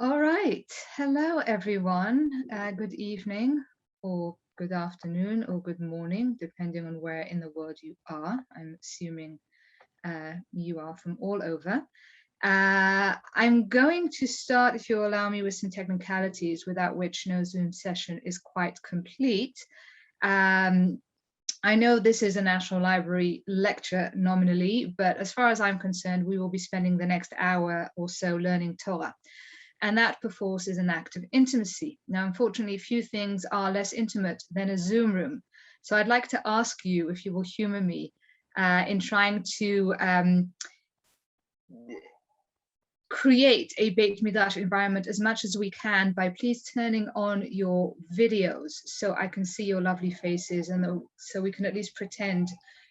All right. Hello, everyone. Good evening, or good afternoon, or good morning, depending on where in the world you are. I'm assuming you are from all over. I'm going to start, if you'll allow me, with some technicalities, without which no Zoom session is quite complete. I know this is a National Library lecture nominally, but as far as I'm concerned, we will be spending the next hour or so learning Torah. And that perforce is an act of intimacy. Now, unfortunately, few things are less intimate than a Zoom room. So I'd like to ask you if you will humor me in trying to create a Beit Midrash environment as much as we can by please turning on your videos so I can see your lovely faces and so we can at least pretend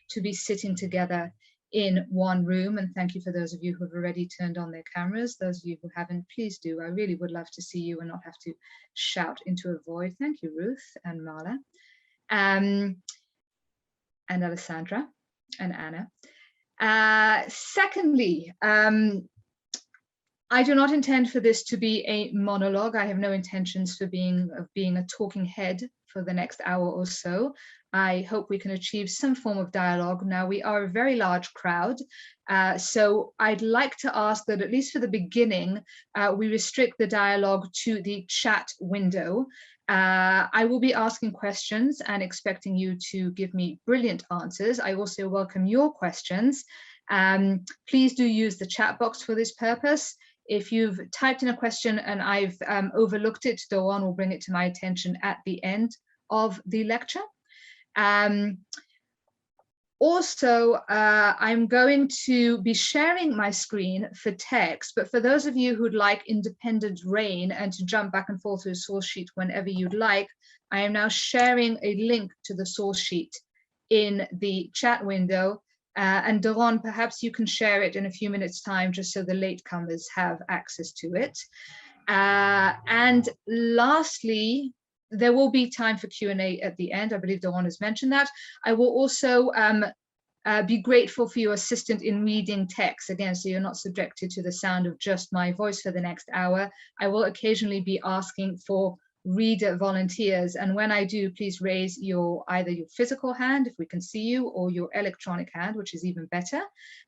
to be sitting together in one room. And thank you for those of you who have already turned on their cameras. Those of you who haven't, please do. I really would love to see you and not have to shout into a void. Thank you, Ruth and Marla, and Alessandra and Anna. Secondly, I do not intend for this to be a monologue. I have no intentions of being a talking head for the next hour or so. I hope we can achieve some form of dialogue. Now, we are a very large crowd, so I'd like to ask that at least for the beginning, we restrict the dialogue to the chat window. I will be asking questions and expecting you to give me brilliant answers. I also welcome your questions. Please do use the chat box for this purpose. If you've typed in a question and I've overlooked it, Doron will bring it to my attention at the end of the lecture. Also, I'm going to be sharing my screen for text, but for those of you who'd like independent reign and to jump back and forth to a source sheet whenever you'd like, I am now sharing a link to the source sheet in the chat window. And Doron, perhaps you can share it in a few minutes' time, just so the latecomers have access to it. And lastly, there will be time for Q&A at the end. I believe Doron has mentioned that. I will also be grateful for your assistance in reading text, again, so you're not subjected to the sound of just my voice for the next hour. I will occasionally be asking for reader volunteers, and when I do, please raise either your physical hand if we can see you, or your electronic hand, which is even better,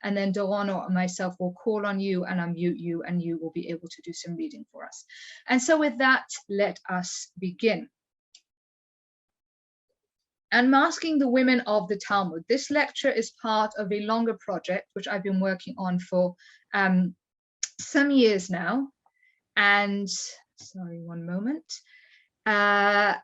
and then Doron or myself will call on you and unmute you, and you will be able to do some reading for us. And so with that, let us begin. Unmasking the Women of the Talmud. This lecture is part of a longer project which I've been working on for some years now, and sorry, one moment. Under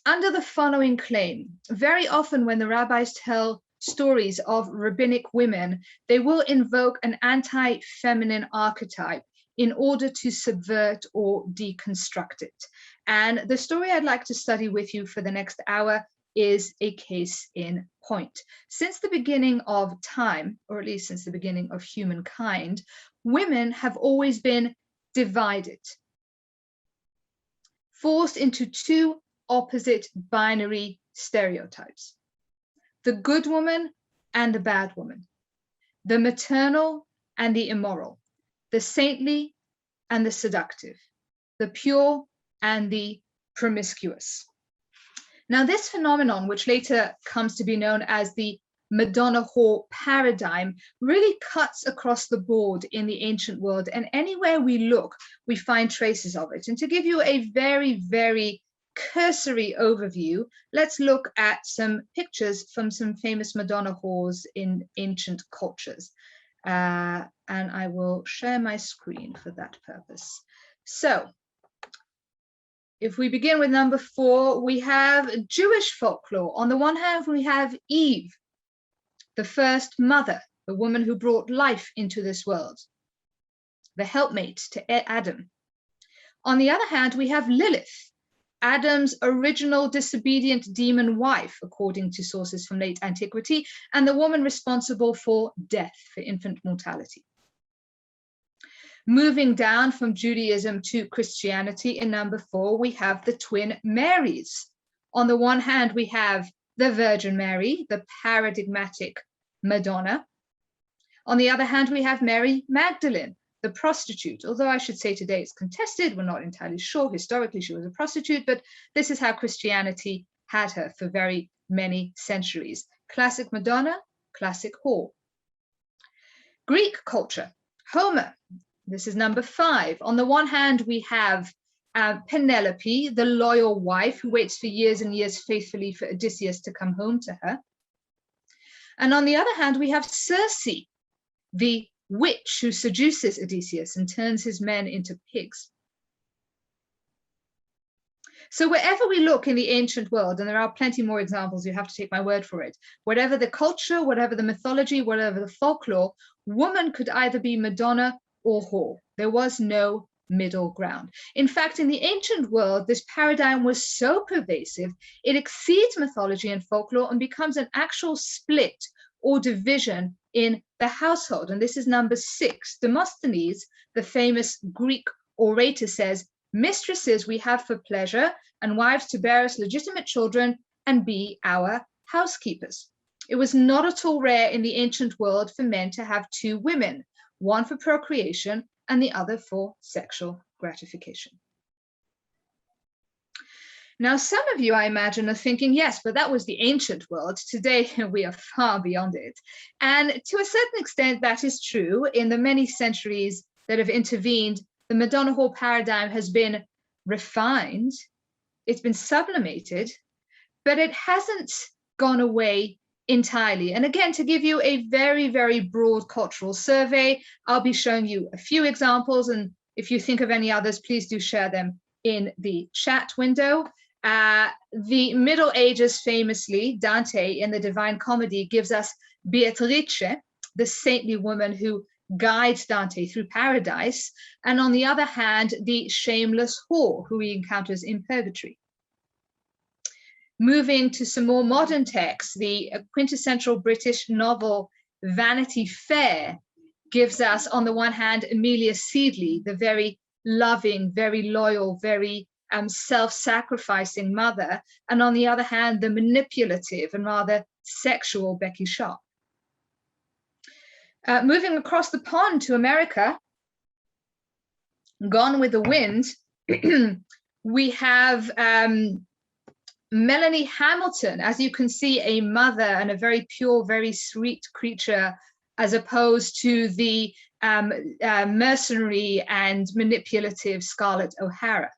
the following claim: very often when the rabbis tell stories of rabbinic women, they will invoke an anti-feminine archetype in order to subvert or deconstruct it. And the story I'd like to study with you for the next hour is a case in point. Since the beginning of time, or at least since the beginning of humankind, women have always been divided, forced into two opposite binary stereotypes: the good woman and the bad woman, the maternal and the immoral, the saintly and the seductive, the pure and the promiscuous. Now, this phenomenon, which later comes to be known as the Madonna whore paradigm, really cuts across the board in the ancient world, and anywhere we look, we find traces of it. And to give you a very, very cursory overview, let's look at some pictures from some famous Madonna whores in ancient cultures. And I will share my screen for that purpose. So, if we begin with number 4, we have Jewish folklore. On the one hand, we have Eve, the first mother, the woman who brought life into this world, the helpmate to Adam. On the other hand, we have Lilith, Adam's original disobedient demon wife, according to sources from late antiquity, and the woman responsible for death, for infant mortality. Moving down from Judaism to Christianity in number 4, we have the twin Marys. On the one hand, we have the Virgin Mary, the paradigmatic Madonna. On the other hand, we have Mary Magdalene, the the prostitute. Although I should say today it's contested, we're not entirely sure. Historically, she was a prostitute, but this is how Christianity had her for very many centuries. Classic Madonna, classic whore. Greek culture, Homer. This is number 5. On the one hand, we have Penelope, the loyal wife who waits for years and years faithfully for Odysseus to come home to her. And on the other hand, we have Circe, the witch who seduces Odysseus and turns his men into pigs. So wherever we look in the ancient world, and there are plenty more examples, you have to take my word for it, whatever the culture, whatever the mythology, whatever the folklore, woman could either be Madonna or whore. There was no middle ground. In fact, in the ancient world, this paradigm was so pervasive, it exceeds mythology and folklore and becomes an actual split or division in the household. And this is number 6. Demosthenes, the famous Greek orator, says, "Mistresses we have for pleasure, and wives to bear us legitimate children and be our housekeepers." It was not at all rare in the ancient world for men to have 2 women, one for procreation and the other for sexual gratification. Now, some of you, I imagine, are thinking, yes, but that was the ancient world. Today, we are far beyond it. And to a certain extent, that is true. In the many centuries that have intervened, the Madonna whore paradigm has been refined, it's been sublimated, but it hasn't gone away entirely. And again, to give you a very, very broad cultural survey, I'll be showing you a few examples. And if you think of any others, please do share them in the chat window. The Middle Ages, famously, Dante in the Divine Comedy gives us Beatrice, the saintly woman who guides Dante through paradise, and on the other hand, the shameless whore who he encounters in purgatory. Moving to some more modern texts, the quintessential British novel Vanity Fair gives us, on the one hand, Amelia Seedley, the very loving, very loyal, very self-sacrificing mother, and on the other hand, the manipulative and rather sexual Becky Sharp. Moving across the pond to America, Gone with the Wind, we have Melanie Hamilton, as you can see, a mother and a very pure, very sweet creature, as opposed to the mercenary and manipulative Scarlett O'Hara.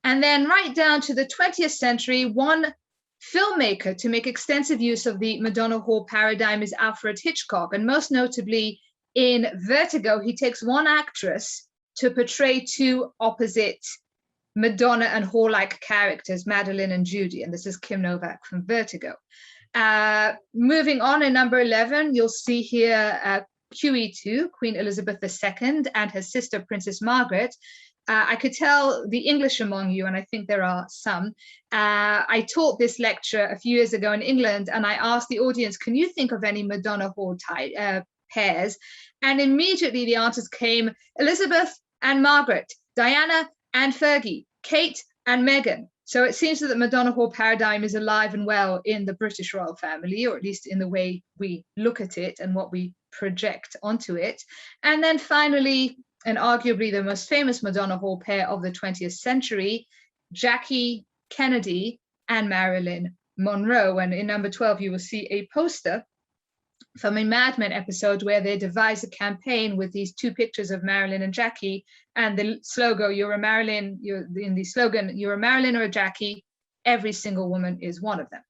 And then right down to the 20th century, one filmmaker to make extensive use of the Madonna whore paradigm is Alfred Hitchcock. And most notably in Vertigo, he takes one actress to portray 2 opposite Madonna and whore-like characters, Madeline and Judy. And this is Kim Novak from Vertigo. Moving on in number 11, you'll see here QE2, Queen Elizabeth II, and her sister, Princess Margaret. I could tell the English among you, and I think there are some. I taught this lecture a few years ago in England, and I asked the audience, can you think of any Madonna whore pairs? And immediately the answers came: Elizabeth and Margaret, Diana and Fergie, Kate and Meghan. So it seems that the Madonna whore paradigm is alive and well in the British royal family, or at least in the way we look at it and what we project onto it. And then finally, and arguably the most famous Madonna whore pair of the 20th century, Jackie Kennedy and Marilyn Monroe. And in number 12, you will see a poster from a Mad Men episode where they devised a campaign with these 2 pictures of Marilyn and Jackie, and the slogan, "You're a Marilyn," in the slogan, "You're a Marilyn or a Jackie, every single woman is one of them."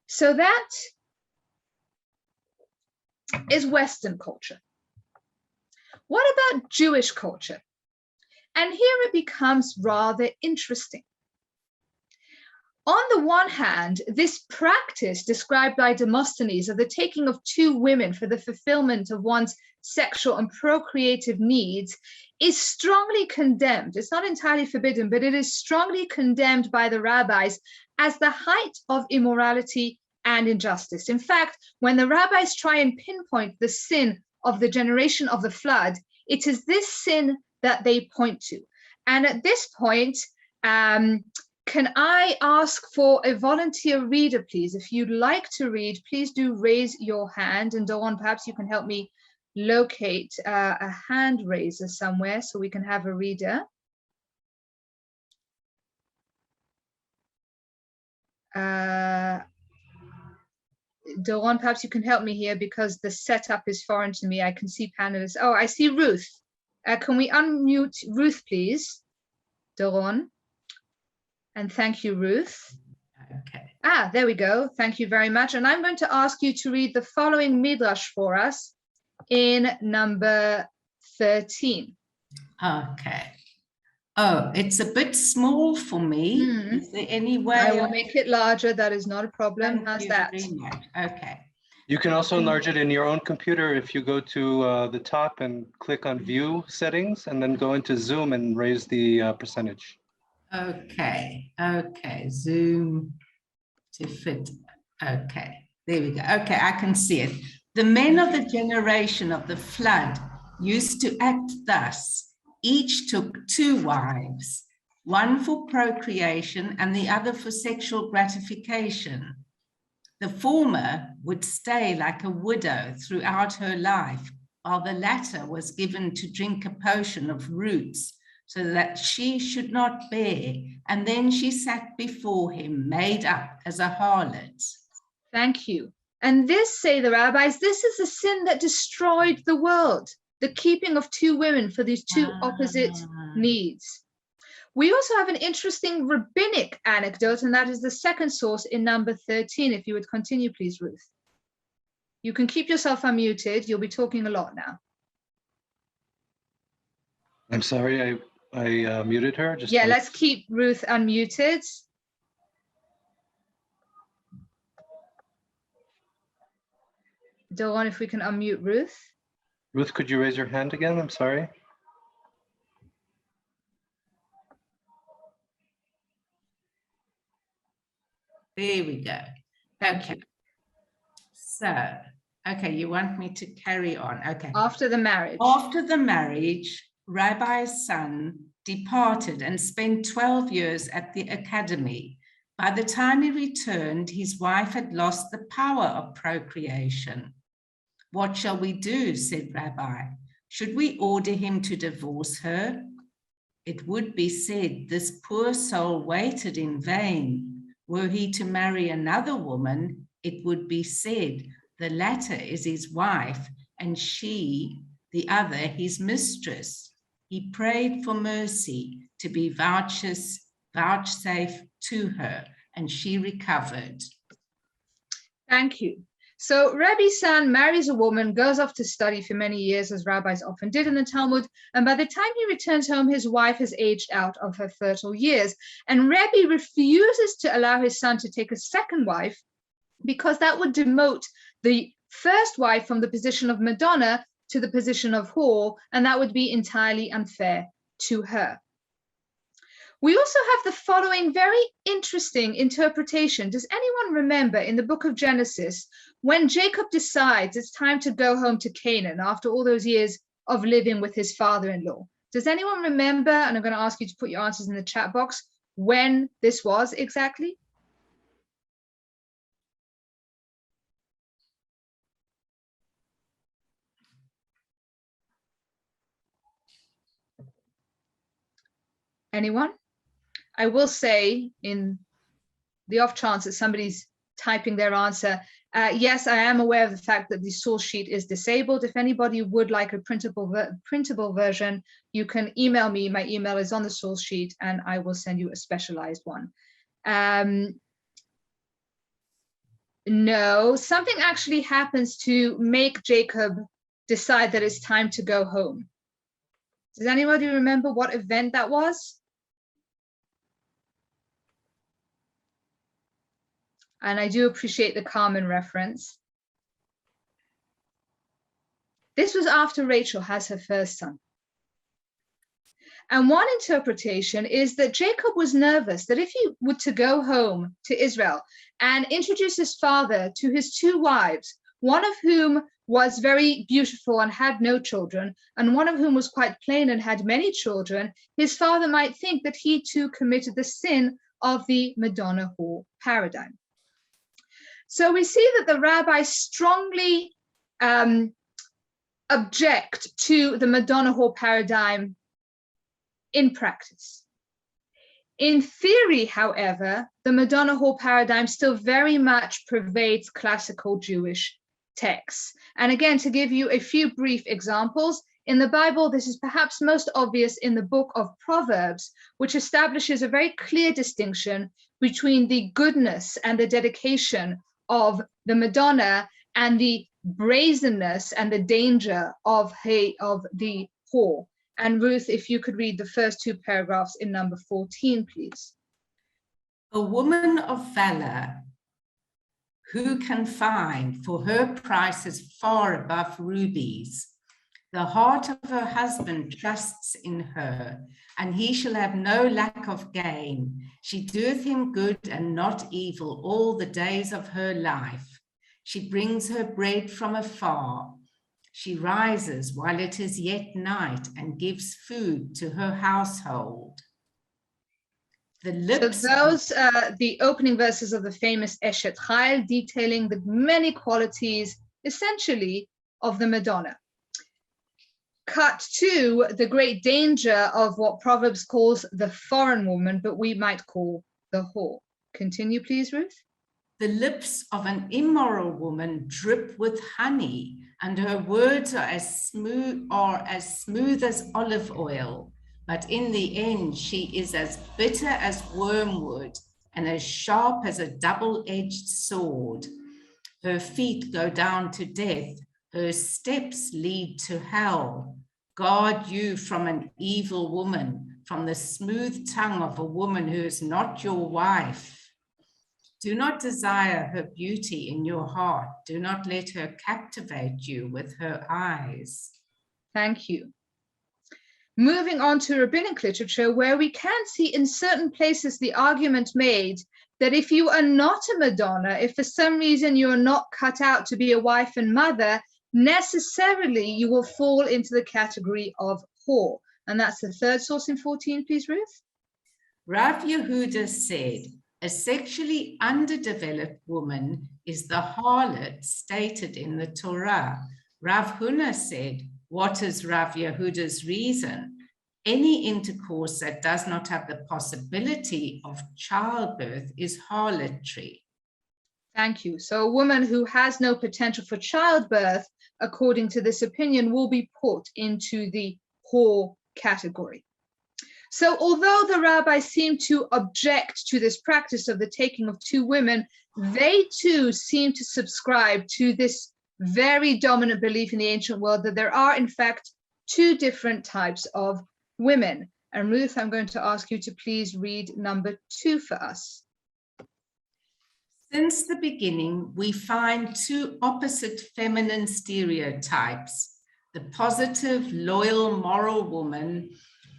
So that is Western culture. What about Jewish culture? And here it becomes rather interesting. On the one hand, this practice described by Demosthenes of the taking of 2 women for the fulfillment of one's sexual and procreative needs is strongly condemned. It's not entirely forbidden, but it is strongly condemned by the rabbis as the height of immorality and injustice. In fact, when the rabbis try and pinpoint the sin of the generation of the flood, it is this sin that they point to. And at this point, Can I ask for a volunteer reader, please? If you'd like to read, please do raise your hand. And Dawn, perhaps you can help me locate a hand raiser somewhere so we can have a reader. Dawn, perhaps you can help me here because the setup is foreign to me. I can see panelists. Oh, I see Ruth. Can we unmute Ruth, please? Dawn. And thank you, Ruth. Okay. Ah, there we go. Thank you very much. And I'm going to ask you to read the following midrash for us in number 13. Okay. Oh, it's a bit small for me. Is there any way? I will make it larger. That is not a problem. How's that? Okay. You can also enlarge it in your own computer if you go to the top and click on View Settings and then go into Zoom and raise the percentage. Okay. Zoom to fit. Okay, there we go. Okay, I can see it. The men of the generation of the flood used to act thus. Each took 2 wives, one for procreation and the other for sexual gratification. The former would stay like a widow throughout her life, while the latter was given to drink a potion of roots so that she should not bear, and then she sat before him, made up as a harlot. Thank you. And this, say the rabbis, this is the sin that destroyed the world, the keeping of 2 women for these 2 opposite needs. We also have an interesting rabbinic anecdote, and that is the second source in number 13. If you would continue, please, Ruth. You can keep yourself unmuted. You'll be talking a lot now. I'm sorry, I muted her. Yeah, let's keep Ruth unmuted. Dawn, if we can unmute Ruth. Ruth, could you raise your hand again? I'm sorry. There we go. Okay. So, okay, you want me to carry on? Okay. After the marriage. After the marriage, Rabbi's son departed and spent 12 years at the academy. By the time he returned, his wife had lost the power of procreation. What shall we do? Said Rabbi. Should we order him to divorce her? It would be said, this poor soul waited in vain. Were he to marry another woman, it would be said, the latter is his wife, and she, the other, his mistress. He prayed for mercy to be vouchsafed to her, and she recovered. Thank you. So Rabbi's son marries a woman, goes off to study for many years, as rabbis often did in the Talmud, and by the time he returns home, his wife has aged out of her fertile years. And Rabbi refuses to allow his son to take a second wife because that would demote the first wife from the position of Madonna to the position of whore, and that would be entirely unfair to her. We also have the following very interesting interpretation. Does anyone remember in the book of Genesis, when Jacob decides it's time to go home to Canaan after all those years of living with his father-in-law? Does anyone remember, and I'm going to ask you to put your answers in the chat box, when this was exactly? Anyone? I will say, in the off chance that somebody's typing their answer, yes, I am aware of the fact that the source sheet is disabled. If anybody would like a printable version, you can email me. My email is on the source sheet, and I will send you a specialized one. No, something actually happens to make Jacob decide that it's time to go home. Does anybody remember what event that was? And I do appreciate the Carmen reference. This was after Rachel has her first son. And one interpretation is that Jacob was nervous that if he were to go home to Israel and introduce his father to his 2 wives, one of whom was very beautiful and had no children, and one of whom was quite plain and had many children, his father might think that he too committed the sin of the Madonna whore paradigm. So we see that the rabbis strongly object to the Madonna whore paradigm in practice. In theory, however, the Madonna whore paradigm still very much pervades classical Jewish texts. And again, to give you a few brief examples, in the Bible, this is perhaps most obvious in the book of Proverbs, which establishes a very clear distinction between the goodness and the dedication of the Madonna and the brazenness and the danger of the whore. And Ruth, if you could read the first two paragraphs in number 14, please. A woman of valor, who can find, for her price is far above rubies. The heart of her husband trusts in her, and he shall have no lack of gain. She doeth him good and not evil all the days of her life. She brings her bread from afar. She rises while it is yet night and gives food to her household. The lips. So those are the opening verses of the famous Eshet Chayil, detailing the many qualities, essentially, of the Madonna. Cut to the great danger of what Proverbs calls the foreign woman, but we might call the whore. Continue, please, Ruth. The lips of an immoral woman drip with honey, and her words are as smooth as olive oil. But in the end, she is as bitter as wormwood and as sharp as a double-edged sword. Her feet go down to death. Her steps lead to hell. Guard you from an evil woman, from the smooth tongue of a woman who is not your wife. Do not desire her beauty in your heart. Do not let her captivate you with her eyes. Thank you. Moving on to rabbinic literature, where we can see in certain places the argument made that if you are not a Madonna, if for some reason you are not cut out to be a wife and mother, necessarily you will fall into the category of whore. And that's the third source in 14, please, Ruth. Rav Yehuda said, a sexually underdeveloped woman is the harlot stated in the Torah. Rav Huna said, what is Rav Yehuda's reason? Any intercourse that does not have the possibility of childbirth is harlotry. Thank you. So a woman who has no potential for childbirth, according to this opinion, will be put into the whore category. So although the rabbis seem to object to this practice of the taking of two women, they too seem to subscribe to this very dominant belief in the ancient world that there are, in fact, two different types of women. And Ruth, I'm going to ask you to please read number 2 for us. Since the beginning, we find two opposite feminine stereotypes: the positive, loyal, moral woman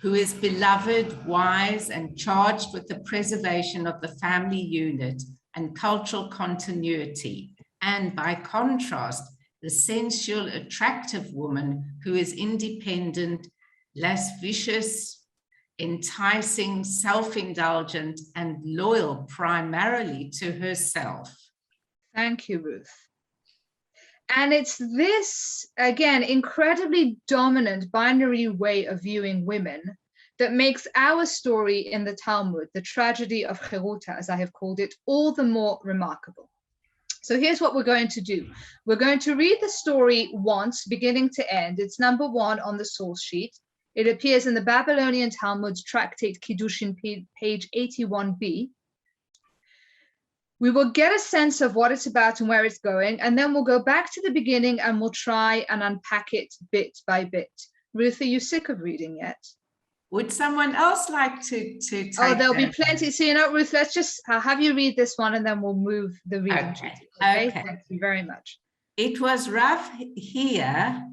who is beloved, wise, and charged with the preservation of the family unit and cultural continuity, and by contrast, the sensual, attractive woman who is independent, lascivious, enticing, self-indulgent, and loyal primarily to herself. Thank you, Ruth. And it's this, again, incredibly dominant binary way of viewing women that makes our story in the Talmud, the tragedy of Heruta, as I have called it, all the more remarkable. So here's what we're going to do. We're going to read the story once, beginning to end. It's number 1 on the source sheet. It appears in the Babylonian Talmud's tractate Kiddushin, page 81b. We will get a sense of what it's about and where it's going, and then we'll go back to the beginning and we'll try and unpack it bit by bit. Ruth, are you sick of reading yet? Would someone else like to take there'll be plenty. So, Ruth, let's just have you read this one and then we'll move the reading. Okay. Thank you very much. It was Rav Hia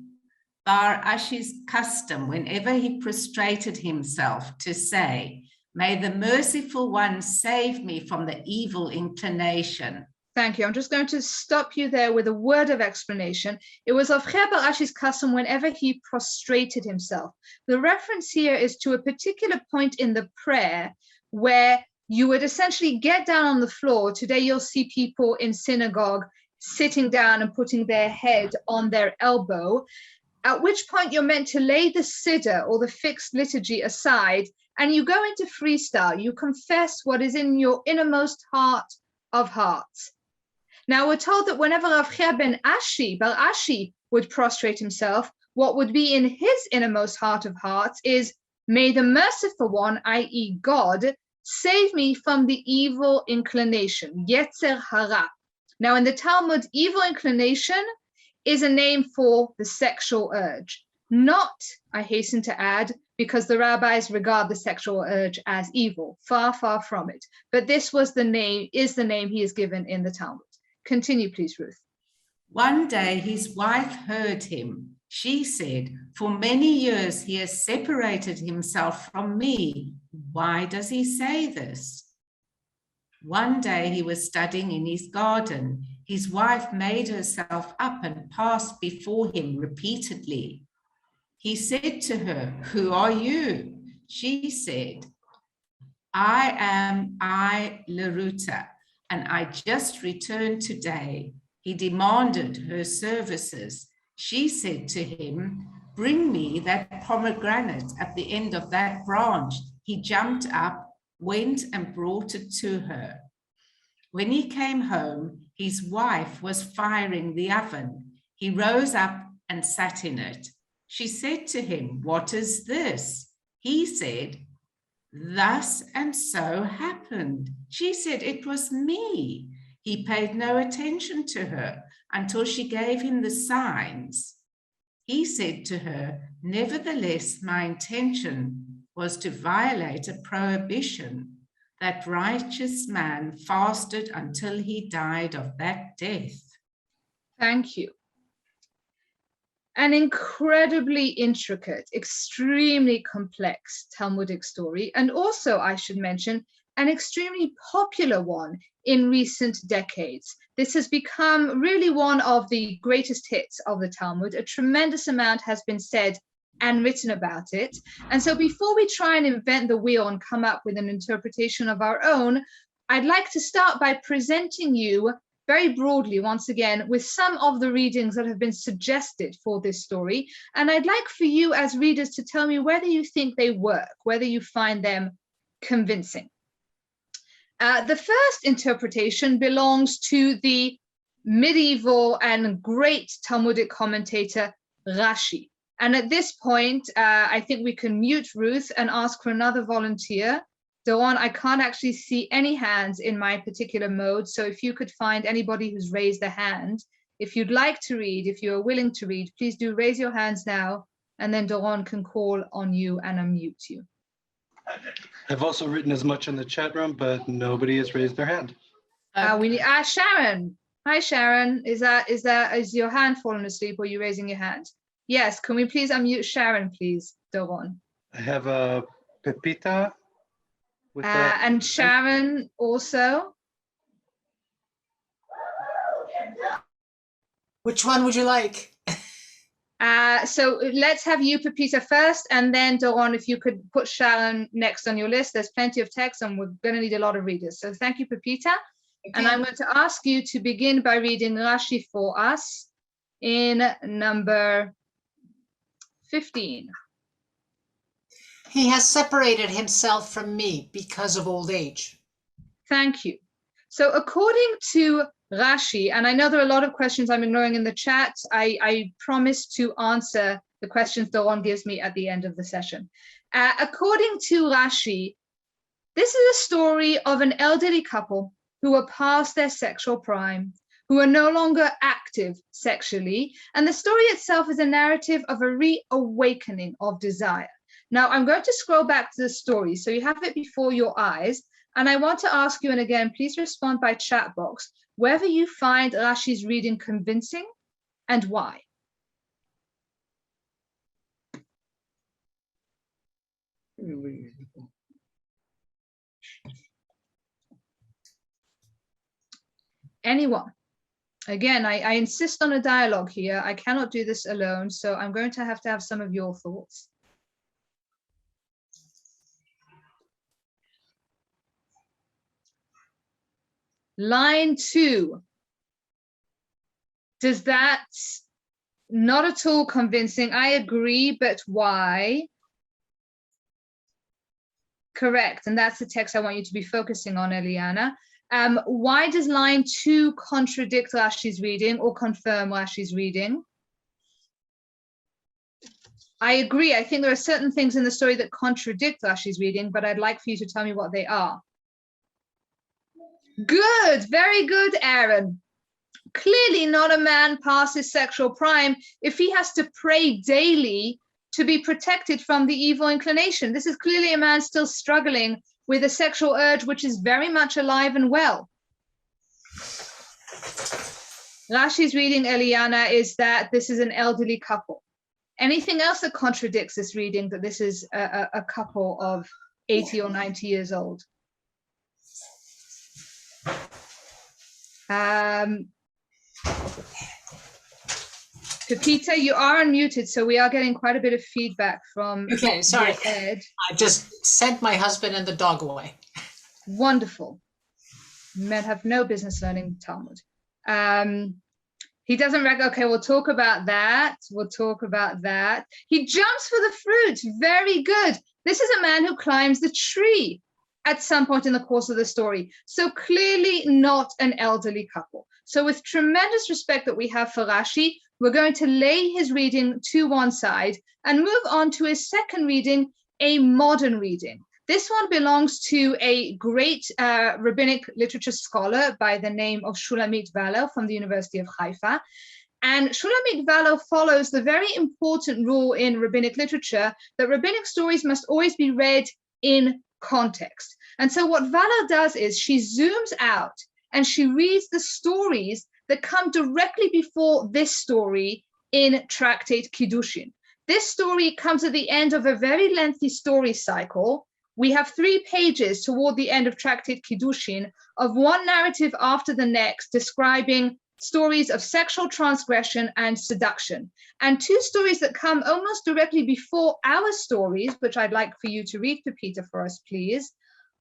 Bar Ashi's custom whenever he prostrated himself to say, "May the merciful one save me from the evil inclination." Thank you. I'm just going to stop you there with a word of explanation. It was of Cher Bar Ashi's custom whenever he prostrated himself. The reference here is to a particular point in the prayer where you would essentially get down on the floor. Today, you'll see people in synagogue sitting down and putting their head on their elbow, at which point you're meant to lay the siddur or the fixed liturgy aside, and you go into freestyle. You confess what is in your innermost heart of hearts. Now, we're told that whenever Rav Chia ben Ashi, Bar Ashi, would prostrate himself, what would be in his innermost heart of hearts is, may the merciful one, i.e. God, save me from the evil inclination, Yetzer Hara. Now, in the Talmud, evil inclination is a name for the sexual urge. Not, I hasten to add, because the rabbis regard the sexual urge as evil, far, far from it. But this was the name, is the name he is given in the Talmud. Continue, please, Ruth. One day his wife heard him. She said, for many years he has separated himself from me. Why does he say this? One day he was studying in his garden. His wife made herself up and passed before him repeatedly. He said to her, who are you? She said, I am Heruta, and I just returned today. He demanded her services. She said to him, bring me that pomegranate at the end of that branch. He jumped up, went and brought it to her. When he came home, his wife was firing the oven. He rose up and sat in it. She said to him, what is this? He said, thus and so happened. She said, it was me. He paid no attention to her until she gave him the signs. He said to her, nevertheless, my intention was to violate a prohibition. That righteous man fasted until he died of that death. Thank you. An incredibly intricate, extremely complex Talmudic story, and also, I should mention, an extremely popular one in recent decades. This has become really one of the greatest hits of the Talmud. A tremendous amount has been said and written about it. And so before we try and invent the wheel and come up with an interpretation of our own, I'd like to start by presenting you very broadly, once again, with some of the readings that have been suggested for this story. And I'd like for you as readers to tell me whether you think they work, whether you find them convincing. The first interpretation belongs to the medieval and great Talmudic commentator Rashi. And at this point, I think we can mute Ruth and ask for another volunteer. Doron, I can't actually see any hands in my particular mode. So if you could find anybody who's raised a hand, if you'd like to read, if you're willing to read, please do raise your hands now, and then Doron can call on you and unmute you. I've also written as much in the chat room, but nobody has raised their hand. We need Sharon. Hi, Sharon. Is your hand fallen asleep, or are you raising your hand? Yes. Can we please unmute Sharon, please, Doron? I have a Pepita. And Sharon also. Which one would you like? So let's have you, Pepita, first, and then Doron, if you could put Sharon next on your list. There's plenty of text, and we're going to need a lot of readers. So thank you, Pepita. Okay. And I'm going to ask you to begin by reading Rashi for us in number 15. He has separated himself from me because of old age. Thank you. So according to Rashi, and I know there are a lot of questions I'm ignoring in the chat, I promise to answer the questions Doron gives me at the end of the session. According to Rashi, this is a story of an elderly couple who are past their sexual prime, who are no longer active sexually, and the story itself is a narrative of a reawakening of desire. Now, I'm going to scroll back to the story so you have it before your eyes, and I want to ask you, and again, please respond by chat box, whether you find Rashi's reading convincing and why. Anyone? Again, I insist on a dialogue here. I cannot do this alone, so I'm going to have some of your thoughts. Line 2. Does that not at all convincing? I agree, but why? Correct, and that's the text I want you to be focusing on, Eliana. Why does line 2 contradict Rashi's reading or confirm Rashi's reading? I agree. I think there are certain things in the story that contradict Rashi's reading, but I'd like for you to tell me what they are. Good, very good, Aaron. Clearly not a man past his sexual prime if he has to pray daily to be protected from the evil inclination. This is clearly a man still struggling with a sexual urge, which is very much alive and well. Rashi's reading, Eliana, is that this is an elderly couple. Anything else that contradicts this reading, that this is a couple of 80 or 90 years old? Pepita, you are unmuted, so we are getting quite a bit of feedback from Okay, sorry. Ed. I just sent my husband and the dog away. Wonderful. Men have no business learning Talmud. He doesn't okay, we'll talk about that. We'll talk about that. He jumps for the fruit. Very good. This is a man who climbs the tree at some point in the course of the story. So clearly not an elderly couple. So with tremendous respect that we have for Rashi, we're going to lay his reading to one side and move on to his second reading, a modern reading. This one belongs to a great rabbinic literature scholar by the name of Shulamit Valo from the University of Haifa. And Shulamit Valo follows the very important rule in rabbinic literature that rabbinic stories must always be read in context. And so what Valo does is she zooms out and she reads the stories that come directly before this story in Tractate Kiddushin. This story comes at the end of a very lengthy story cycle. We have 3 pages toward the end of Tractate Kiddushin of one narrative after the next describing stories of sexual transgression and seduction. And 2 stories that come almost directly before our stories, which I'd like for you to read, Pepita, for us, please,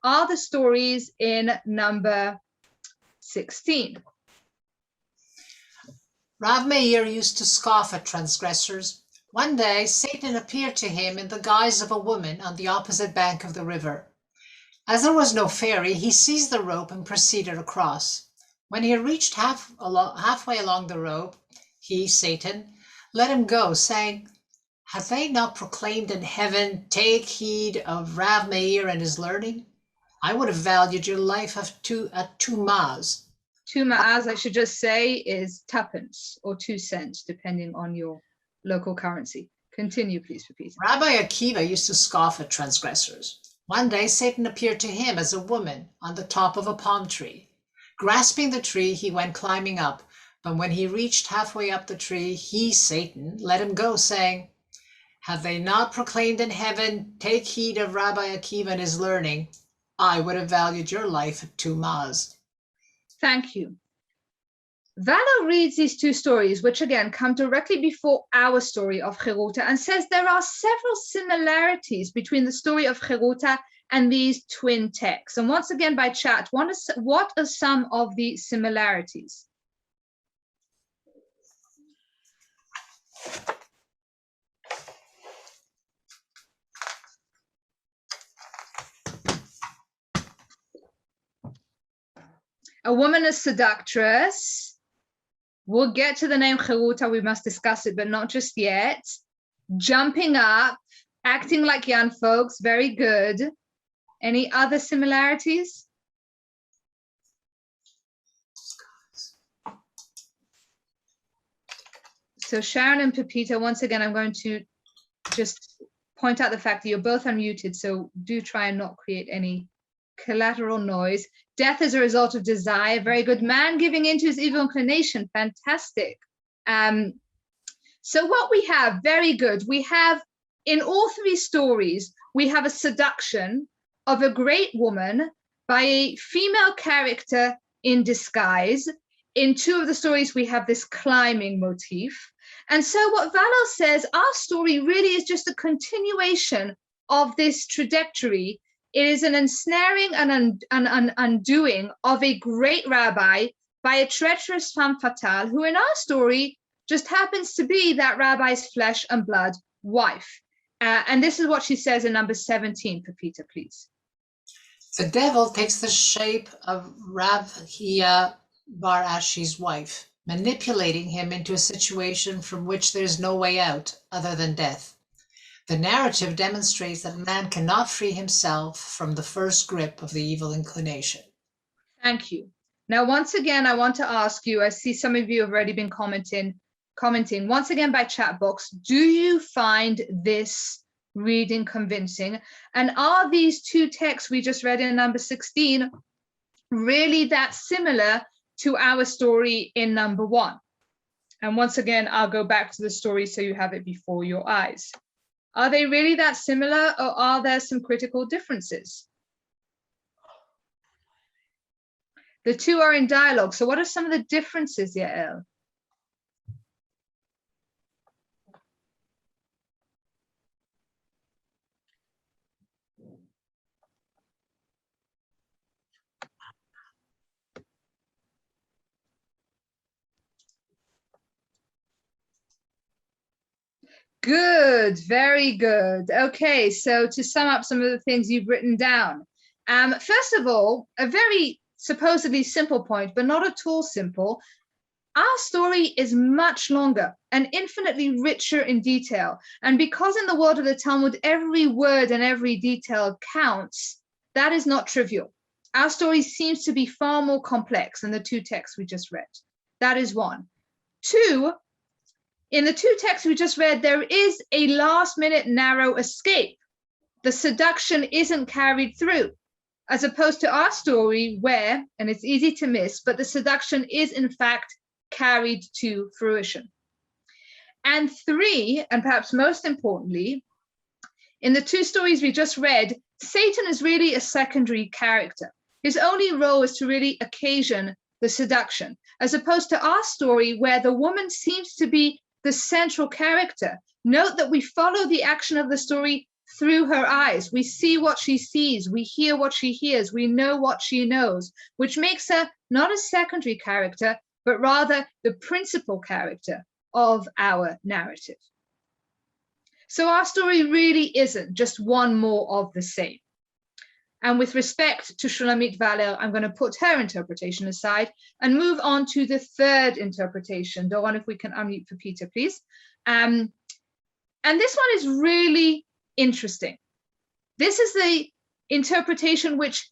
are the stories in number 16. Rav Meijir used to scoff at transgressors. One day, Satan appeared to him in the guise of a woman on the opposite bank of the river. As there was no ferry, he seized the rope and proceeded across. When he had reached halfway along the rope, he, Satan, let him go, saying, "Have they not proclaimed in heaven, 'Take heed of Rav Meir and his learning'? I would have valued your life at 2 maas." 2 ma'az, I should just say, is tuppence or 2 cents, depending on your local currency. Continue, please, Pepita. Rabbi Akiva used to scoff at transgressors. One day, Satan appeared to him as a woman on the top of a palm tree. Grasping the tree, he went climbing up, but when he reached halfway up the tree, he, Satan, let him go, saying, "Have they not proclaimed in heaven, 'Take heed of Rabbi Akiva and his learning'? I would have valued your life at 2 maas." Thank you. Valo reads these 2 stories, which again come directly before our story of Heruta, and says there are several similarities between the story of Heruta and these twin texts. And once again, by chat, what are some of the similarities? A woman is seductress. We'll get to the name Heruta, we must discuss it, but not just yet. Jumping up, acting like young folks, very good. Any other similarities? So Sharon and Pepita, once again, I'm going to just point out the fact that you're both unmuted, so do try and not create any collateral noise. Death is a result of desire. Very good. Man giving into his evil inclination. Fantastic. So what we have, very good. We have in all 3 stories, we have a seduction of a great woman by a female character in disguise. In 2 of the stories, we have this climbing motif. And so what Valo says, our story really is just a continuation of this trajectory It is an ensnaring and an undoing of a great rabbi by a treacherous femme fatale who in our story just happens to be that rabbi's flesh and blood wife. And this is what she says in number 17, Pepita, please. The devil takes the shape of Rav Hia Bar Ashi's wife, manipulating him into a situation from which there is no way out other than death. The narrative demonstrates that man cannot free himself from the first grip of the evil inclination. Thank you. Now, once again, I want to ask you, I see some of you have already been commenting once again by chat box, do you find this reading convincing? And are these two texts we just read in number 16 really that similar to our story in number 1? And once again, I'll go back to the story so you have it before your eyes. Are they really that similar, or are there some critical differences? The two are in dialogue. So what are some of the differences, Yael? Good, very good. Okay, so to sum up some of the things you've written down. First of all, a very supposedly simple point, but not at all simple. Our story is much longer and infinitely richer in detail. And because in the world of the Talmud, every word and every detail counts, that is not trivial. Our story seems to be far more complex than the two texts we just read. That is one. Two, in the two texts we just read, there is a last-minute narrow escape. The seduction isn't carried through, as opposed to our story where, and it's easy to miss, but the seduction is in fact carried to fruition. And three, and perhaps most importantly, in the two stories we just read, Satan is really a secondary character. His only role is to really occasion the seduction, as opposed to our story where the woman seems to be the central character. Note that we follow the action of the story through her eyes. We see what she sees, we hear what she hears, we know what she knows, which makes her not a secondary character, but rather the principal character of our narrative. So our story really isn't just one more of the same. And with respect to Shulamit Valer, I'm going to put her interpretation aside and move on to the third interpretation. Doron, if we can unmute for Peter, please. And this one is really interesting. This is the interpretation which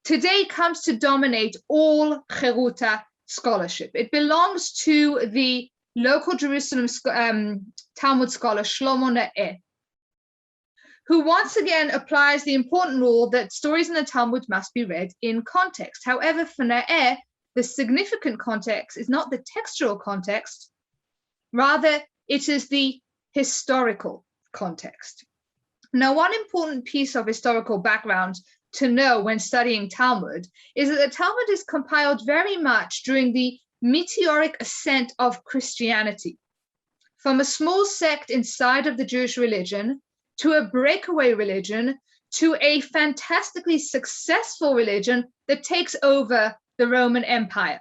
today comes to dominate all Heruta scholarship. It belongs to the local Jerusalem Talmud scholar Shlomo Naeh, who once again applies the important rule that stories in the Talmud must be read in context. However, for Naeh, the significant context is not the textual context, rather it is the historical context. Now, one important piece of historical background to know when studying Talmud is that the Talmud is compiled very much during the meteoric ascent of Christianity, from a small sect inside of the Jewish religion to a breakaway religion to a fantastically successful religion that takes over the Roman Empire.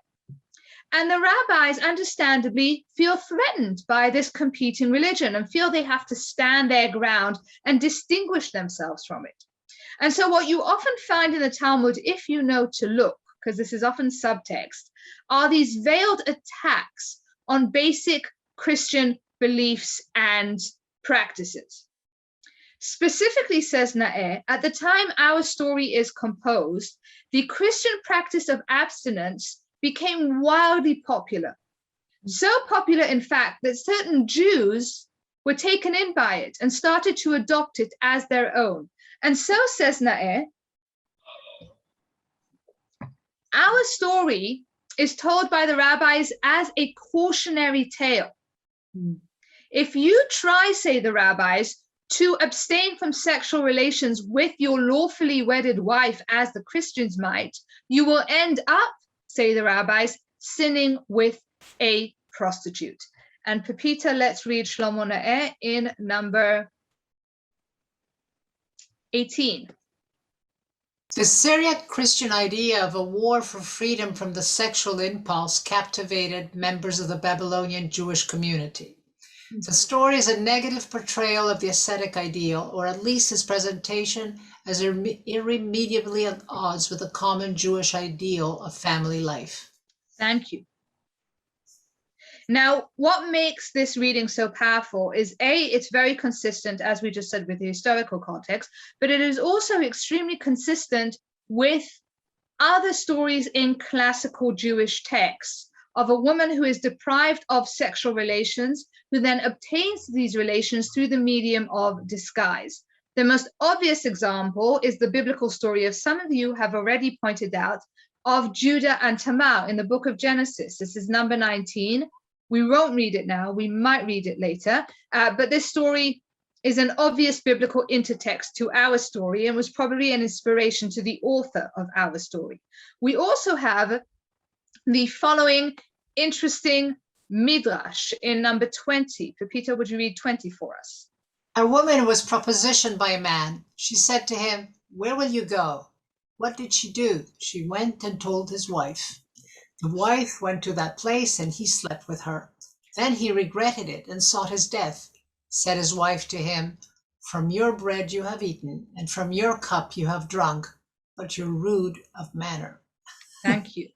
And the rabbis understandably feel threatened by this competing religion and feel they have to stand their ground and distinguish themselves from it. And so what you often find in the Talmud, if you know to look, because this is often subtext, are these veiled attacks on basic Christian beliefs and practices. Specifically, says Naeh, at the time our story is composed, the Christian practice of abstinence became wildly popular. So popular, in fact, that certain Jews were taken in by it and started to adopt it as their own. And so, says Naeh, our story is told by the rabbis as a cautionary tale. If you try, say the rabbis, to abstain from sexual relations with your lawfully wedded wife, as the Christians might, you will end up, say the rabbis, sinning with a prostitute. And Pepita, let's read Shlomo Naeh in number 18. The Syriac Christian idea of a war for freedom from the sexual impulse captivated members of the Babylonian Jewish community. The story is a negative portrayal of the ascetic ideal, or at least its presentation as irremediably at odds with the common Jewish ideal of family life. Thank you. Now, what makes this reading so powerful is it's very consistent, as we just said, with the historical context, but it is also extremely consistent with other stories in classical Jewish texts of a woman who is deprived of sexual relations, who then obtains these relations through the medium of disguise. The most obvious example is the biblical story of some of you have already pointed out of Judah and Tamar in the book of Genesis. This is number 19. We won't read it now. We might read it later. But this story is an obvious biblical intertext to our story and was probably an inspiration to the author of our story. We also have the following interesting midrash in number 20. Pepita, would you read 20 for us? A woman was propositioned by a man. She said to him, "Where will you go?" What did she do? She went and told his wife. The wife went to that place and he slept with her. Then he regretted it and sought his death. Said his wife to him, "From your bread you have eaten, and from your cup you have drunk, but you're rude of manner." Thank you.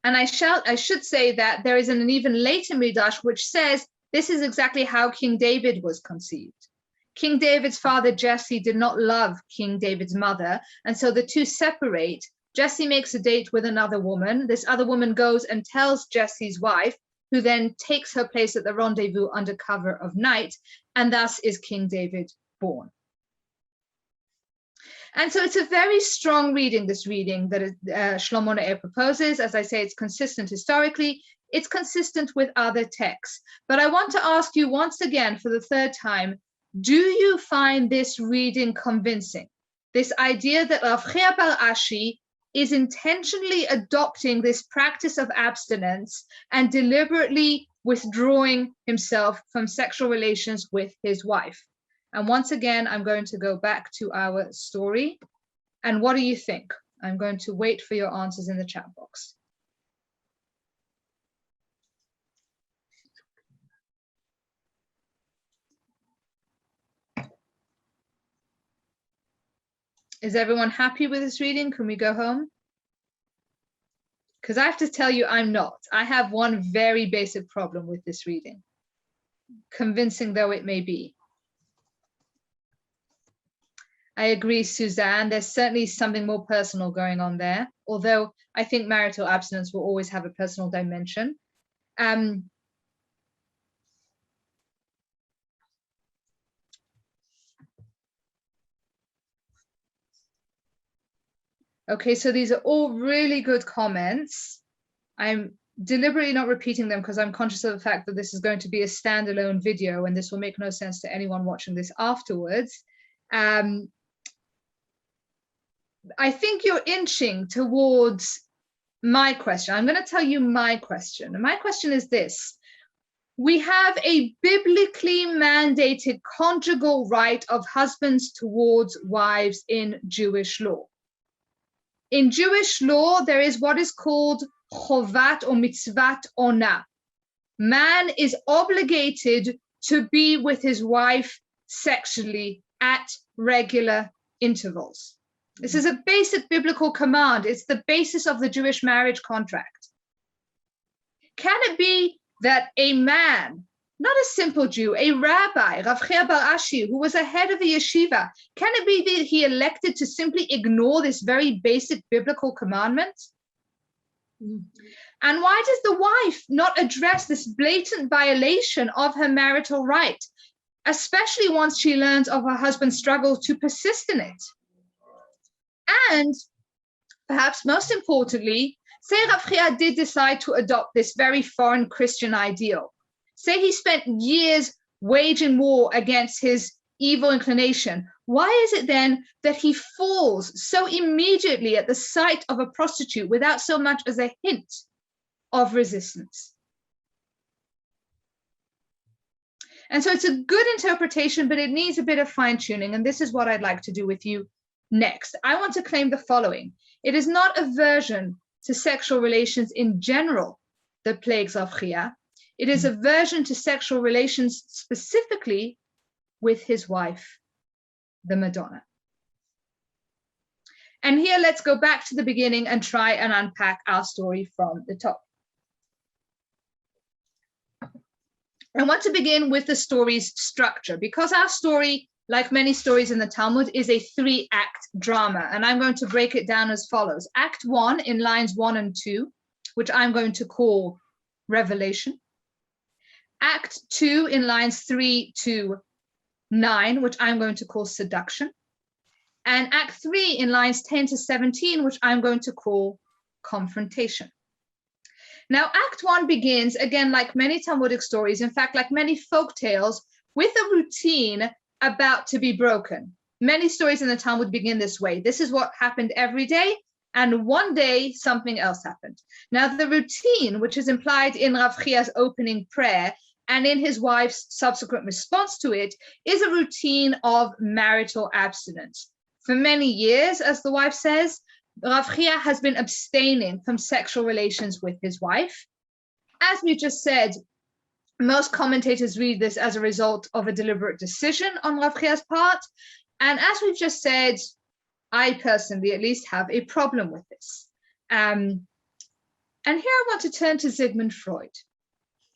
And I should say that there is an even later midrash which says this is exactly how King David was conceived. King David's father Jesse did not love King David's mother, and so the two separate. Jesse makes a date with another woman. This other woman goes and tells Jesse's wife, who then takes her place at the rendezvous under cover of night, and thus is King David born. And so it's a very strong reading, this reading that Shlomo Ne'er proposes. As I say, it's consistent historically. It's consistent with other texts. But I want to ask you once again, for the third time, do you find this reading convincing? This idea that Rav Chia bar Ashi is intentionally adopting this practice of abstinence and deliberately withdrawing himself from sexual relations with his wife. And once again, I'm going to go back to our story. And what do you think? I'm going to wait for your answers in the chat box. Is everyone happy with this reading? Can we go home? Because I have to tell you, I'm not. I have one very basic problem with this reading, convincing though it may be. I agree, Suzanne. There's certainly something more personal going on there, although I think marital abstinence will always have a personal dimension. Okay, so these are all really good comments. I'm deliberately not repeating them because I'm conscious of the fact that this is going to be a standalone video and this will make no sense to anyone watching this afterwards. I think you're inching towards my question. I'm going to tell you my question. And my question is this. We have a biblically mandated conjugal right of husbands towards wives in Jewish law. In Jewish law, there is what is called chovat or mitzvat ona. Man is obligated to be with his wife sexually at regular intervals. This is a basic biblical command. It's the basis of the Jewish marriage contract. Can it be that a man, not a simple Jew, a rabbi, Rav Chia bar Ashi, who was a head of a yeshiva, can it be that he elected to simply ignore this very basic biblical commandment? And why does the wife not address this blatant violation of her marital right, especially once she learns of her husband's struggle to persist in it? And perhaps most importantly, say Rav Chia did decide to adopt this very foreign Christian ideal. Say he spent years waging war against his evil inclination. Why is it then that he falls so immediately at the sight of a prostitute without so much as a hint of resistance? And so it's a good interpretation, but it needs a bit of fine-tuning. And this is what I'd like to do with you Next, I want to claim the following. It is not aversion to sexual relations in general that plagues Rav Chia. It is aversion to sexual relations specifically with his wife, the Madonna. And here, let's go back to the beginning and try and unpack our story from the top. I want to begin with the story's structure, because our story, like many stories in the Talmud, is a 3-act drama. And I'm going to break it down as follows. Act 1 in lines 1 and 2, which I'm going to call Revelation. Act 2 in lines 3 to 9, which I'm going to call Seduction. And Act 3 in lines 10 to 17, which I'm going to call Confrontation. Now, Act 1 begins, again, like many Talmudic stories, in fact, like many folk tales, with a routine about to be broken. Many stories in the Talmud begin this way. This is what happened every day, and one day something else happened. Now, the routine, which is implied in Rav Chia's opening prayer and in his wife's subsequent response to it, is a routine of marital abstinence. For many years, as the wife says, Rav Chia has been abstaining from sexual relations with his wife. As we just said, most commentators read this as a result of a deliberate decision on Rav Chia's part. And as we've just said, I personally at least have a problem with this. And here I want to turn to Sigmund Freud.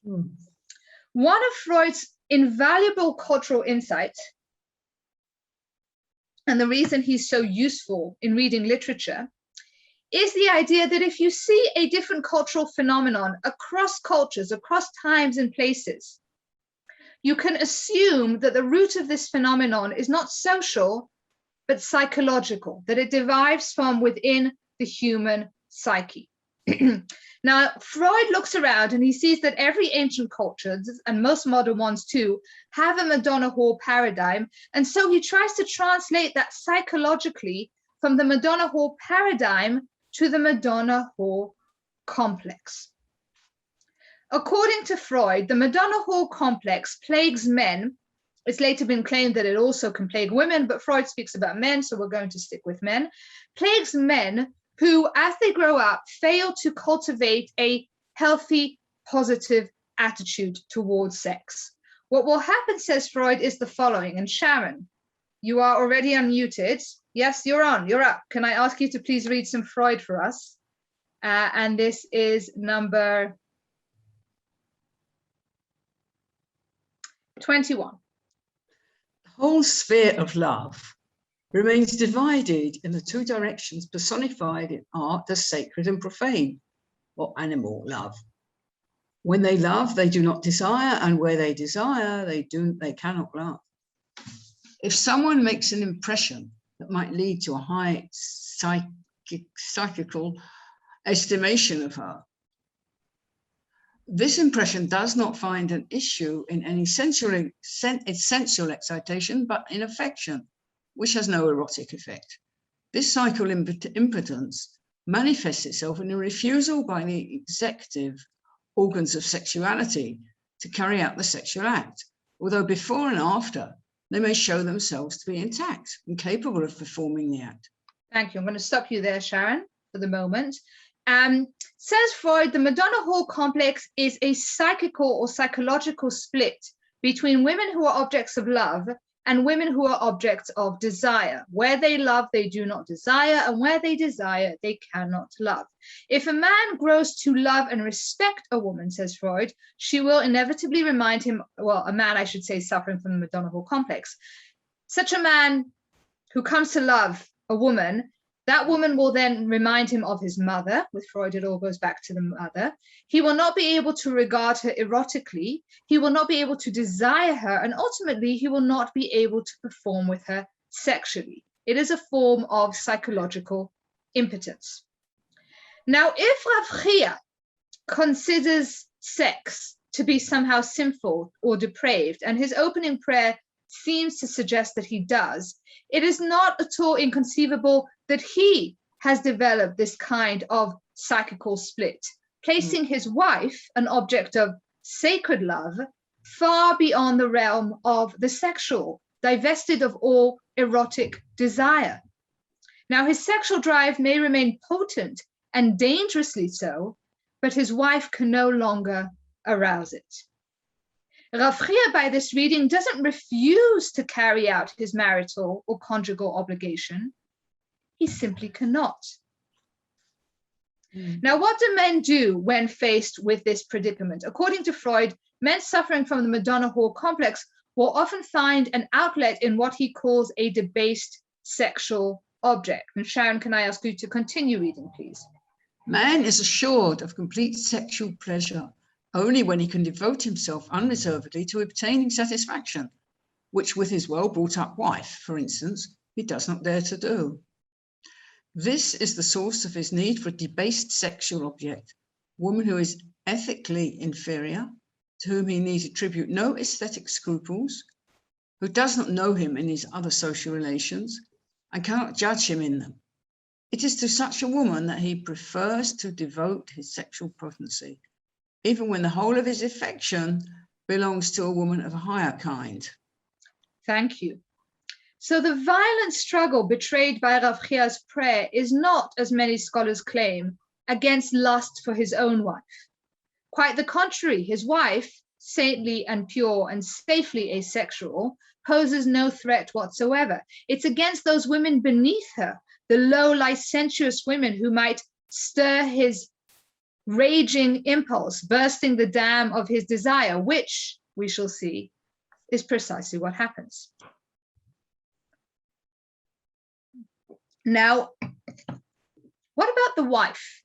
One of Freud's invaluable cultural insights, and the reason he's so useful in reading literature, is the idea that if you see a different cultural phenomenon across cultures, across times and places, you can assume that the root of this phenomenon is not social, but psychological, that it derives from within the human psyche. Now, Freud looks around and he sees that every ancient culture, and most modern ones too, have a Madonna whore paradigm. And so he tries to translate that psychologically from the Madonna whore paradigm to the Madonna whore complex. According to Freud, the Madonna whore complex plagues men. It's later been claimed that it also can plague women, but Freud speaks about men, so we're going to stick with men. Plagues men who, as they grow up, fail to cultivate a healthy, positive attitude towards sex. What will happen, says Freud, is the following. And Sharon, you are already unmuted. Yes, you're on, you're up. Can I ask you to please read some Freud for us? And this is number 21. The whole sphere of love remains divided in the two directions personified in art as sacred and profane, or animal love. When they love, they do not desire, and where they desire, they cannot love. If someone makes an impression that might lead to a high psychical estimation of her, this impression does not find an issue in any sensual excitation, but in affection, which has no erotic effect. This psychical impotence manifests itself in a refusal by the executive organs of sexuality to carry out the sexual act, although before and after they may show themselves to be intact and capable of performing the act. Thank you. I'm going to stop you there, Sharon, for the moment. Says Freud, the Madonna whore complex is a psychical or psychological split between women who are objects of love and women who are objects of desire. Where they love, they do not desire, and where they desire, they cannot love. If a man grows to love and respect a woman, says Freud, she will inevitably remind him, well, a man, I should say, suffering from the Madonna whore complex. Such a man who comes to love a woman, that woman will then remind him of his mother. With Freud, it all goes back to the mother. He will not be able to regard her erotically. He will not be able to desire her. And ultimately, he will not be able to perform with her sexually. It is a form of psychological impotence. Now, if Rav Chia considers sex to be somehow sinful or depraved, and his opening prayer seems to suggest that he does, it is not at all inconceivable that he has developed this kind of psychical split, placing his wife, an object of sacred love, far beyond the realm of the sexual, divested of all erotic desire. Now, his sexual drive may remain potent and dangerously so, but his wife can no longer arouse it. Rav Chia, by this reading, doesn't refuse to carry out his marital or conjugal obligation. He simply cannot. Now, what do men do when faced with this predicament? According to Freud, men suffering from the Madonna whore complex will often find an outlet in what he calls a debased sexual object. And Sharon, can I ask you to continue reading, please? Man is assured of complete sexual pleasure only when he can devote himself unreservedly to obtaining satisfaction, which with his well-brought-up wife, for instance, he does not dare to do. This is the source of his need for a debased sexual object, a woman who is ethically inferior, to whom he need attribute no aesthetic scruples, who does not know him in his other social relations, and cannot judge him in them. It is to such a woman that he prefers to devote his sexual potency, even when the whole of his affection belongs to a woman of a higher kind. Thank you. So the violent struggle betrayed by Rav Chia's prayer is not, as many scholars claim, against lust for his own wife. Quite the contrary, his wife, saintly and pure and safely asexual, poses no threat whatsoever. It's against those women beneath her, the low, licentious women who might stir his raging impulse, bursting the dam of his desire, which, we shall see, is precisely what happens. Now, what about the wife?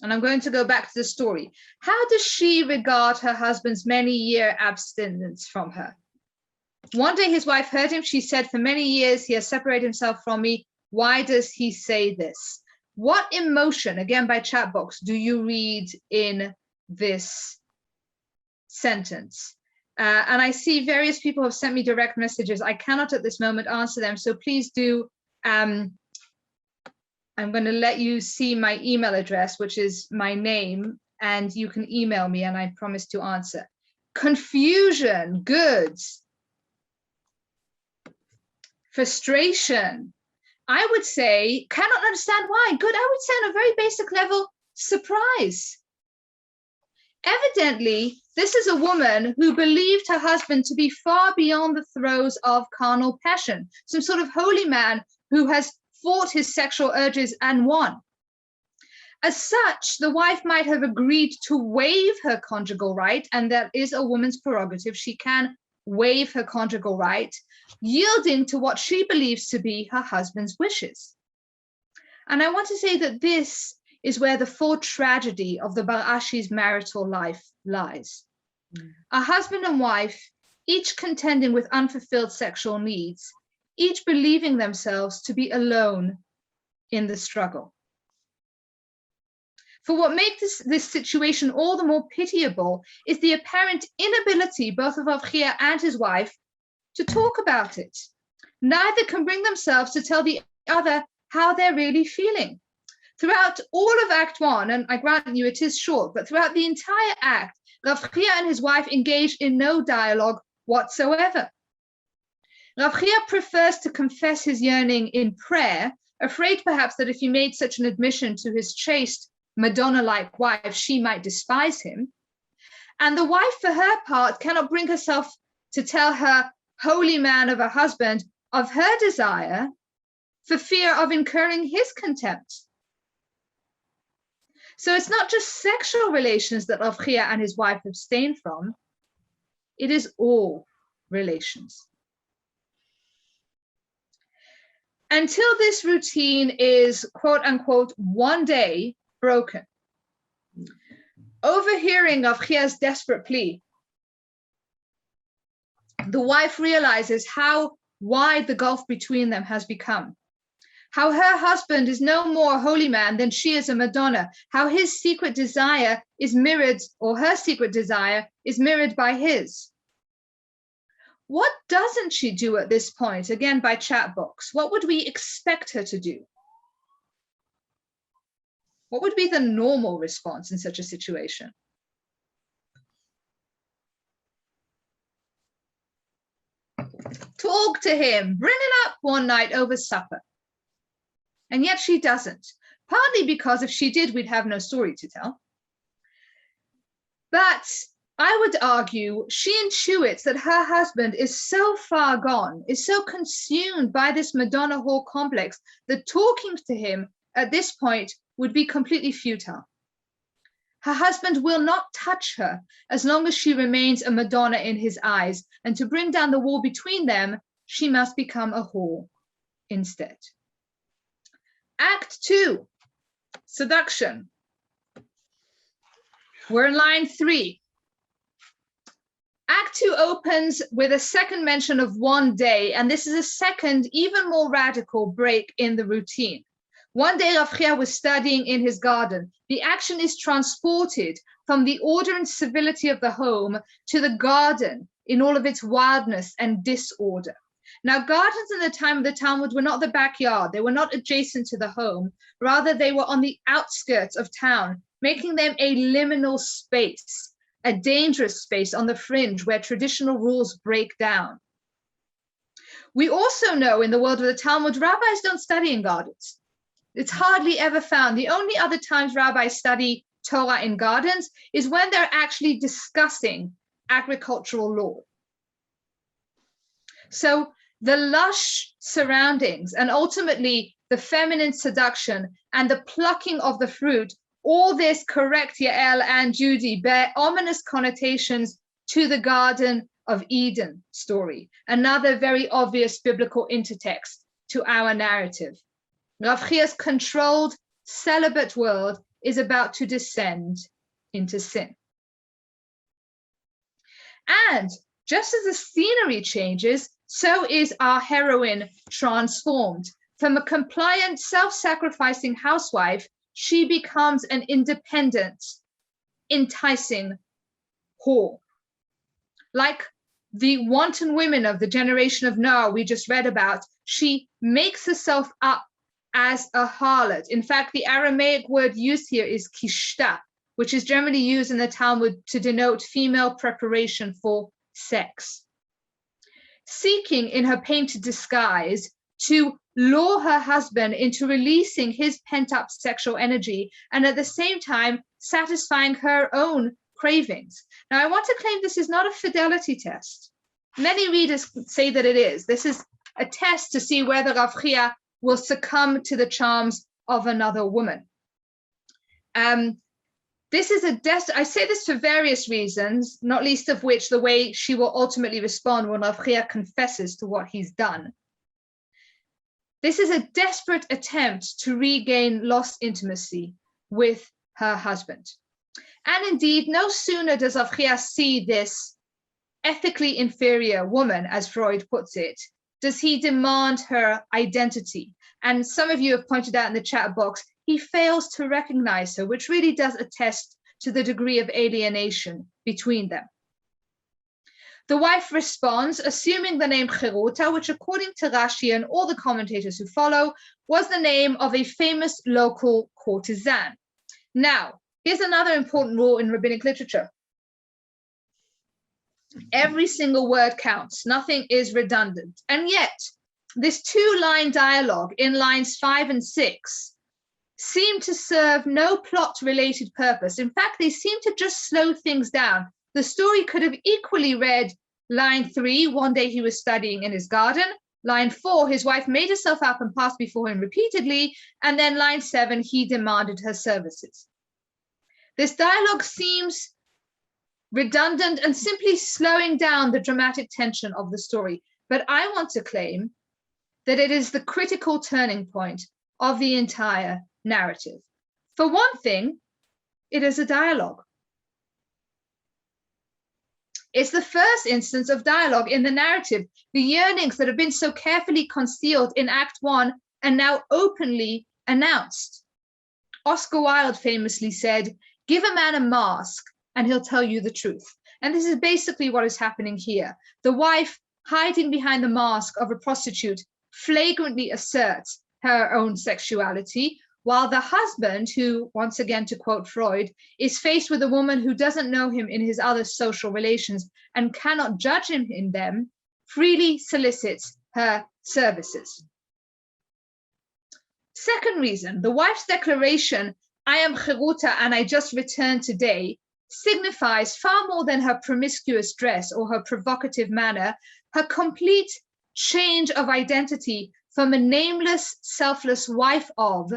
And I'm going to go back to the story. How does she regard her husband's many-year abstinence from her? One day his wife heard him. She said, "For many years he has separated himself from me. Why does he say this?" What emotion, again by chat box, do you read in this sentence? And I see various people have sent me direct messages. I cannot at this moment answer them, so please do. I'm going to let you see my email address, which is my name, and you can email me, and I promise to answer. Confusion, good. Frustration, I would say, cannot understand why. Good, I would say on a very basic level, surprise. Evidently, this is a woman who believed her husband to be far beyond the throes of carnal passion, some sort of holy man who has fought his sexual urges and won. As such, the wife might have agreed to waive her conjugal right, and that is a woman's prerogative. She can waive her conjugal right, yielding to what she believes to be her husband's wishes. And I want to say that this is where the full tragedy of the Bar Ashi's marital life lies. A husband and wife, each contending with unfulfilled sexual needs, each believing themselves to be alone in the struggle. For what makes this situation all the more pitiable is the apparent inability both of Rav Chia and his wife to talk about it. Neither can bring themselves to tell the other how they're really feeling. Throughout all of Act 1, and I grant you it is short, but throughout the entire act, Rav Chia and his wife engage in no dialogue whatsoever. Rav Chia prefers to confess his yearning in prayer, afraid perhaps that if he made such an admission to his chaste, Madonna-like wife, she might despise him. And the wife, for her part, cannot bring herself to tell her holy man of a husband of her desire for fear of incurring his contempt. So it's not just sexual relations that Rav Chia and his wife abstain from, it is all relations. Until this routine is, quote unquote, one day broken. Overhearing Rav Chia's desperate plea, the wife realizes how wide the gulf between them has become, how her husband is no more a holy man than she is a Madonna, how his secret desire is mirrored, or her secret desire is mirrored by his. What doesn't she do at this point? Again, by chat box. What would we expect her to do? What would be the normal response in such a situation? Talk to him, bring it up one night over supper. And yet she doesn't, partly because if she did, we'd have no story to tell. But I would argue she intuits that her husband is so far gone, is so consumed by this Madonna whore complex, that talking to him at this point would be completely futile. Her husband will not touch her as long as she remains a Madonna in his eyes, and to bring down the wall between them, she must become a whore instead. Act 2, seduction. We're in line 3. Act 2 opens with a second mention of one day, and this is a second, even more radical break in the routine. One day, Rav Chia was studying in his garden. The action is transported from the order and civility of the home to the garden in all of its wildness and disorder. Now, gardens in the time of the Talmud were not the backyard. They were not adjacent to the home. Rather, they were on the outskirts of town, making them a liminal space, a dangerous space on the fringe where traditional rules break down. We also know in the world of the Talmud, rabbis don't study in gardens. It's hardly ever found. The only other times rabbis study Torah in gardens is when they're actually discussing agricultural law. So the lush surroundings and ultimately the feminine seduction and the plucking of the fruit, all this, correct Yael and Judy, bear ominous connotations to the Garden of Eden story, another very obvious biblical intertext to our narrative. Rav Chia's controlled, celibate world is about to descend into sin. And just as the scenery changes, so is our heroine transformed. From a compliant, self-sacrificing housewife, she becomes an independent, enticing whore. Like the wanton women of the generation of Noah we just read about, she makes herself up as a harlot. In fact, the Aramaic word used here is kishta, which is generally used in the Talmud to denote female preparation for sex. Seeking in her painted disguise to lure her husband into releasing his pent-up sexual energy and at the same time satisfying her own cravings. Now, I want to claim this is not a fidelity test. Many readers say that it is. This is a test to see whether Rav Chia will succumb to the charms of another woman. This is I say this for various reasons, not least of which the way she will ultimately respond when Rav Chia confesses to what he's done. This is a desperate attempt to regain lost intimacy with her husband. And indeed, no sooner does Rav Chia see this ethically inferior woman, as Freud puts it, does he demand her identity. And some of you have pointed out in the chat box, he fails to recognize her, which really does attest to the degree of alienation between them. The wife responds, assuming the name Heruta, which according to Rashi and all the commentators who follow, was the name of a famous local courtesan. Now, here's another important rule in rabbinic literature. Every single word counts, nothing is redundant. And yet, this two-line dialogue in lines 5 and 6 seem to serve no plot-related purpose. In fact, they seem to just slow things down. The story could have equally read line 3, one day he was studying in his garden. Line 4, his wife made herself up and passed before him repeatedly. And then line 7, he demanded her services. This dialogue seems redundant and simply slowing down the dramatic tension of the story. But I want to claim that it is the critical turning point of the entire narrative. For one thing, it is a dialogue. It's the first instance of dialogue in the narrative. The yearnings that have been so carefully concealed in Act 1 are now openly announced. Oscar Wilde famously said, "Give a man a mask and he'll tell you the truth." And this is basically what is happening here. The wife, hiding behind the mask of a prostitute, flagrantly asserts her own sexuality, while the husband, who, once again to quote Freud, is faced with a woman who doesn't know him in his other social relations and cannot judge him in them, freely solicits her services. Second reason, the wife's declaration, I am Heruta and I just returned today, signifies far more than her promiscuous dress or her provocative manner, her complete change of identity from a nameless, selfless wife of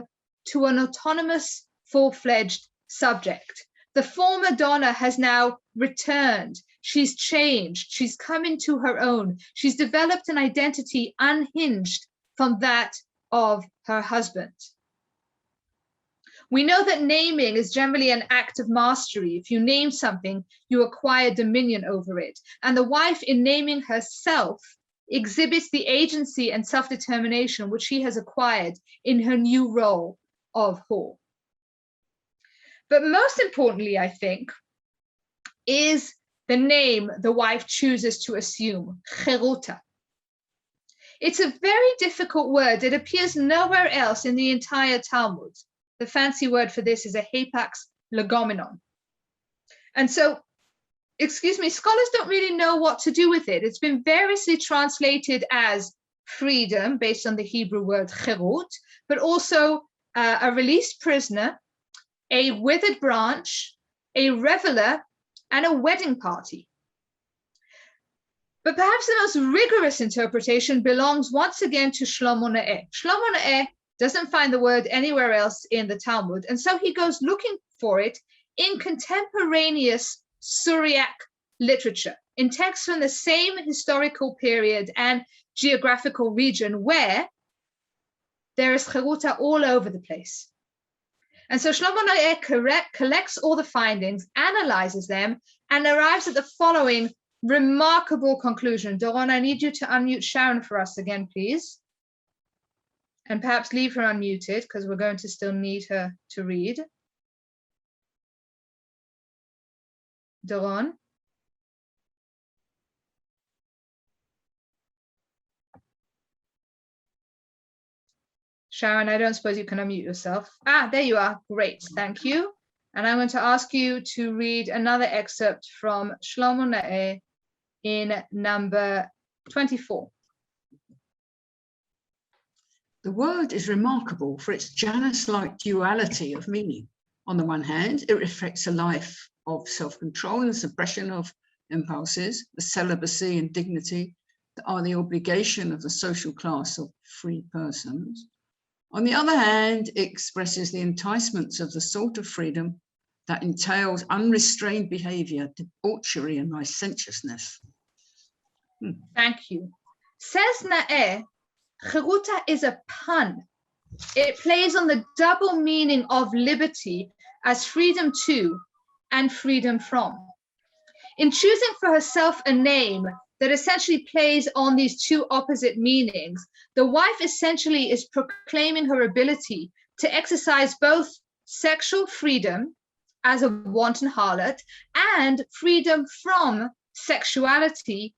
to an autonomous, full-fledged subject. The former Donna has now returned. She's changed. She's come into her own. She's developed an identity unhinged from that of her husband. We know that naming is generally an act of mastery. If you name something, you acquire dominion over it. And the wife, in naming herself, exhibits the agency and self-determination which she has acquired in her new role of whore. But most importantly, I think, is the name the wife chooses to assume, Heruta. It's a very difficult word. It appears nowhere else in the entire Talmud. The fancy word for this is a hapax legomenon. And so, scholars don't really know what to do with it. It's been variously translated as freedom, based on the Hebrew word cherut, but also a released prisoner, a withered branch, a reveler, and a wedding party. But perhaps the most rigorous interpretation belongs once again to Shlomo Naeh. Shlomo Naeh doesn't find the word anywhere else in the Talmud, and so he goes looking for it in contemporaneous Syriac literature, in texts from the same historical period and geographical region where there is Heruta all over the place. And so Shlomo Naeh collects all the findings, analyzes them, and arrives at the following remarkable conclusion. Doron, I need you to unmute Sharon for us again, please. And perhaps leave her unmuted, because we're going to still need her to read. Doron? Sharon, I don't suppose you can unmute yourself. Ah, there you are. Great, thank you. And I'm going to ask you to read another excerpt from Shlomo Naeh in number 24. The word is remarkable for its Janus-like duality of meaning. On the one hand, it reflects a life of self-control and suppression of impulses, the celibacy and dignity that are the obligation of the social class of free persons. On the other hand, it expresses the enticements of the sort of freedom that entails unrestrained behavior, debauchery, and licentiousness. Thank you. Says Naeh, Heruta is a pun. It plays on the double meaning of liberty as freedom to and freedom from. In choosing for herself a name that essentially plays on these two opposite meanings, the wife essentially is proclaiming her ability to exercise both sexual freedom as a wanton harlot and freedom from sexuality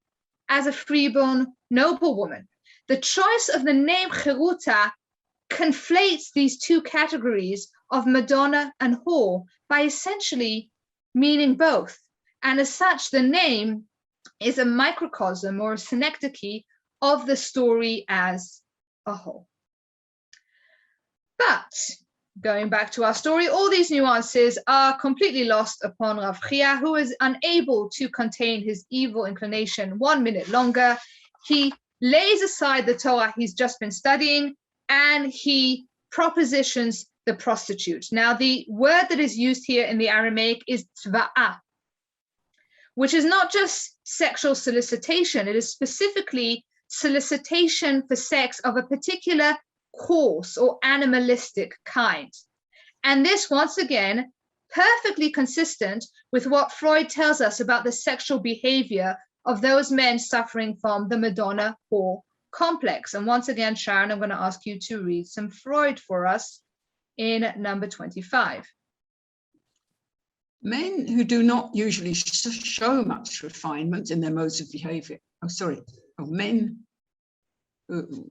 as a freeborn noblewoman. The choice of the name Heruta conflates these two categories of Madonna and whore by essentially meaning both. And as such, the name is a microcosm or a synecdoche of the story as a whole. But going back to our story, all these nuances are completely lost upon Rav Chia, who is unable to contain his evil inclination 1 minute longer. He lays aside the Torah he's just been studying, and he propositions the prostitute. Now, the word that is used here in the Aramaic is tva'ah, which is not just sexual solicitation. It is specifically solicitation for sex of a particular coarse or animalistic kind. And this, once again, perfectly consistent with what Freud tells us about the sexual behavior of those men suffering from the Madonna whore complex. And once again, Sharon, I'm going to ask you to read some Freud for us in number 25. Men who do not usually show much refinement in their modes of behavior, men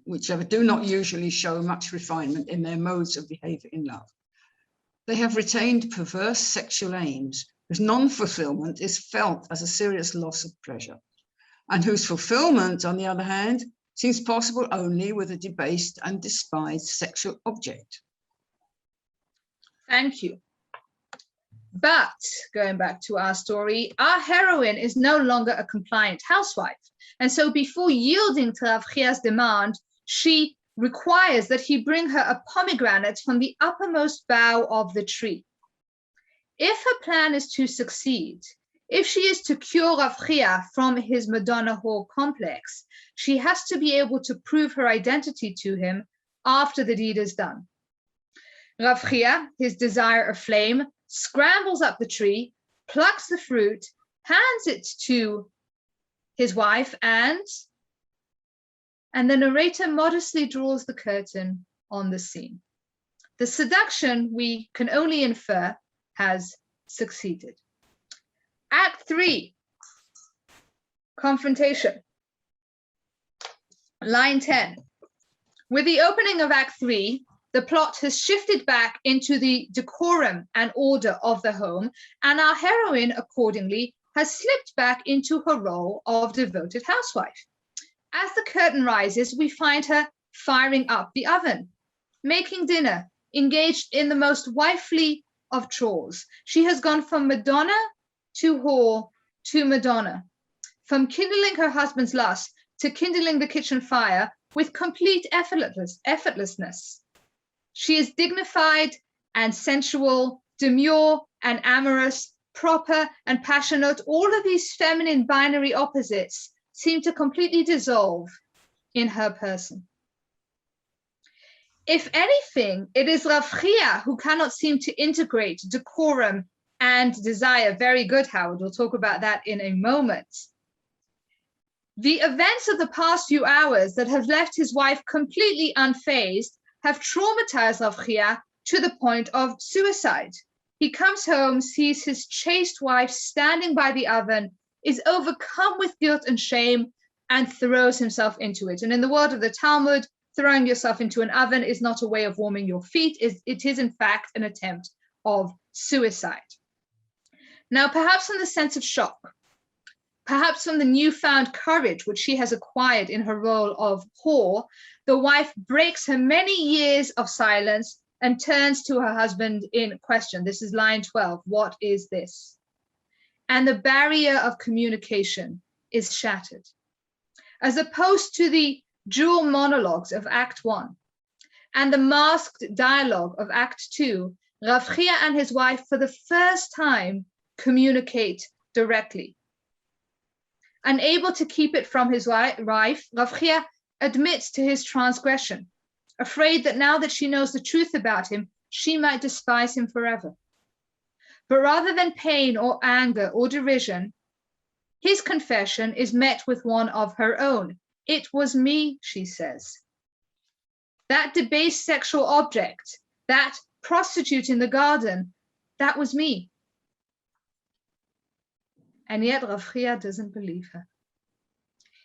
whichever do not usually show much refinement in their modes of behavior in love. They have retained perverse sexual aims whose non-fulfillment is felt as a serious loss of pleasure, and whose fulfillment, on the other hand, seems possible only with a debased and despised sexual object. Thank you. But going back to our story, our heroine is no longer a compliant housewife. And so before yielding to Rav Chia's demand, she requires that he bring her a pomegranate from the uppermost bough of the tree. If her plan is to succeed, if she is to cure Rav Chia from his Madonna whore complex, she has to be able to prove her identity to him after the deed is done. Rav Chia, his desire aflame, scrambles up the tree, plucks the fruit, hands it to his wife, and the narrator modestly draws the curtain on the scene. The seduction, we can only infer, has succeeded. Act 3, confrontation. Line 10. With the opening of Act 3, the plot has shifted back into the decorum and order of the home, and our heroine, accordingly, has slipped back into her role of devoted housewife. As the curtain rises, we find her firing up the oven, making dinner, engaged in the most wifely of chores. She has gone from Madonna to whore to Madonna, from kindling her husband's lust to kindling the kitchen fire with complete effortlessness. She is dignified and sensual, demure and amorous, proper and passionate. All of these feminine binary opposites seem to completely dissolve in her person. If anything, it is Rav Chia who cannot seem to integrate decorum and desire. Very good, Howard. We'll talk about that in a moment. The events of the past few hours that have left his wife completely unfazed have traumatized Rav Chia to the point of suicide. He comes home, sees his chaste wife standing by the oven, is overcome with guilt and shame, and throws himself into it. And in the word of the Talmud, throwing yourself into an oven is not a way of warming your feet. It is, in fact, an attempt of suicide. Now, perhaps in the sense of shock, perhaps from the newfound courage which she has acquired in her role of whore, the wife breaks her many years of silence and turns to her husband in question. This is line 12. What is this? And the barrier of communication is shattered. As opposed to the dual monologues of Act 1 and the masked dialogue of Act 2, Rav Chia and his wife for the first time communicate directly. Unable to keep it from his wife, Rav Chia admits to his transgression, afraid that now that she knows the truth about him, she might despise him forever. But rather than pain or anger or derision, his confession is met with one of her own. It was me, she says. That debased sexual object, that prostitute in the garden, that was me. And yet Rav Chia doesn't believe her.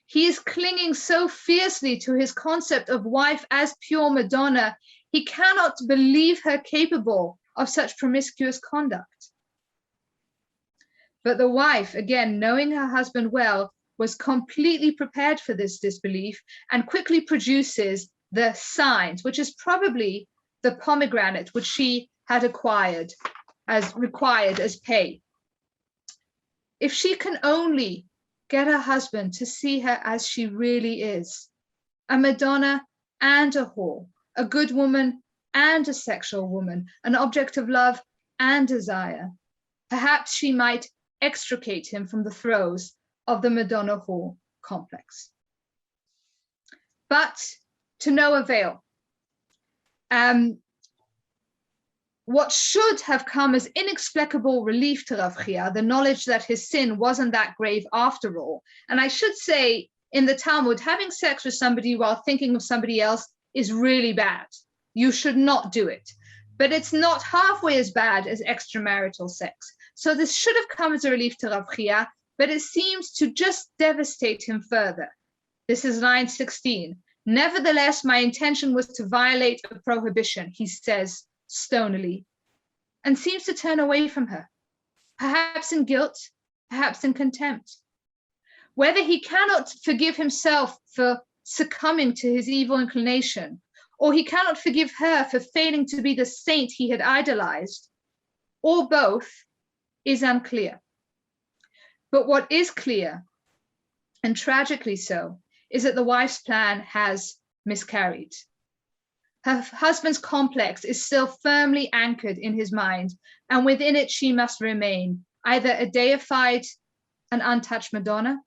He is clinging so fiercely to his concept of wife as pure Madonna, he cannot believe her capable of such promiscuous conduct. But the wife, again, knowing her husband well, was completely prepared for this disbelief and quickly produces the signs, which is probably the pomegranate which she had required as pay. If she can only get her husband to see her as she really is, a Madonna and a whore, a good woman and a sexual woman, an object of love and desire, perhaps she might extricate him from the throes of the Madonna whore complex. But to no avail. What should have come as inexplicable relief to Rav Chia, the knowledge that his sin wasn't that grave after all. And I should say, in the Talmud, having sex with somebody while thinking of somebody else is really bad. You should not do it. But it's not halfway as bad as extramarital sex. So this should have come as a relief to Rav Chia, but it seems to just devastate him further. This is line 16. Nevertheless, my intention was to violate a prohibition, he says stonily, and seems to turn away from her, perhaps in guilt, perhaps in contempt. Whether he cannot forgive himself for succumbing to his evil inclination, or he cannot forgive her for failing to be the saint he had idolized, or both, is unclear. But what is clear, and tragically so, is that the wife's plan has miscarried. Her husband's complex is still firmly anchored in his mind, and within it she must remain, either a deified and untouched Madonna,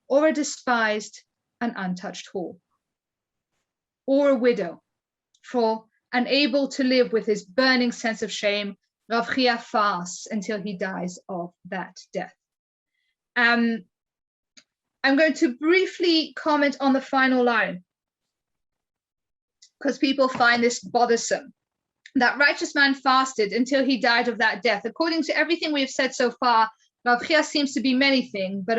or a despised and untouched whore, or a widow, for unable to live with his burning sense of shame, Rav Chia fasts until he dies of that death. I'm going to briefly comment on the final line, because people find this bothersome. That righteous man fasted until he died of that death. According to everything we have said so far, Rav Chia seems to be many things, but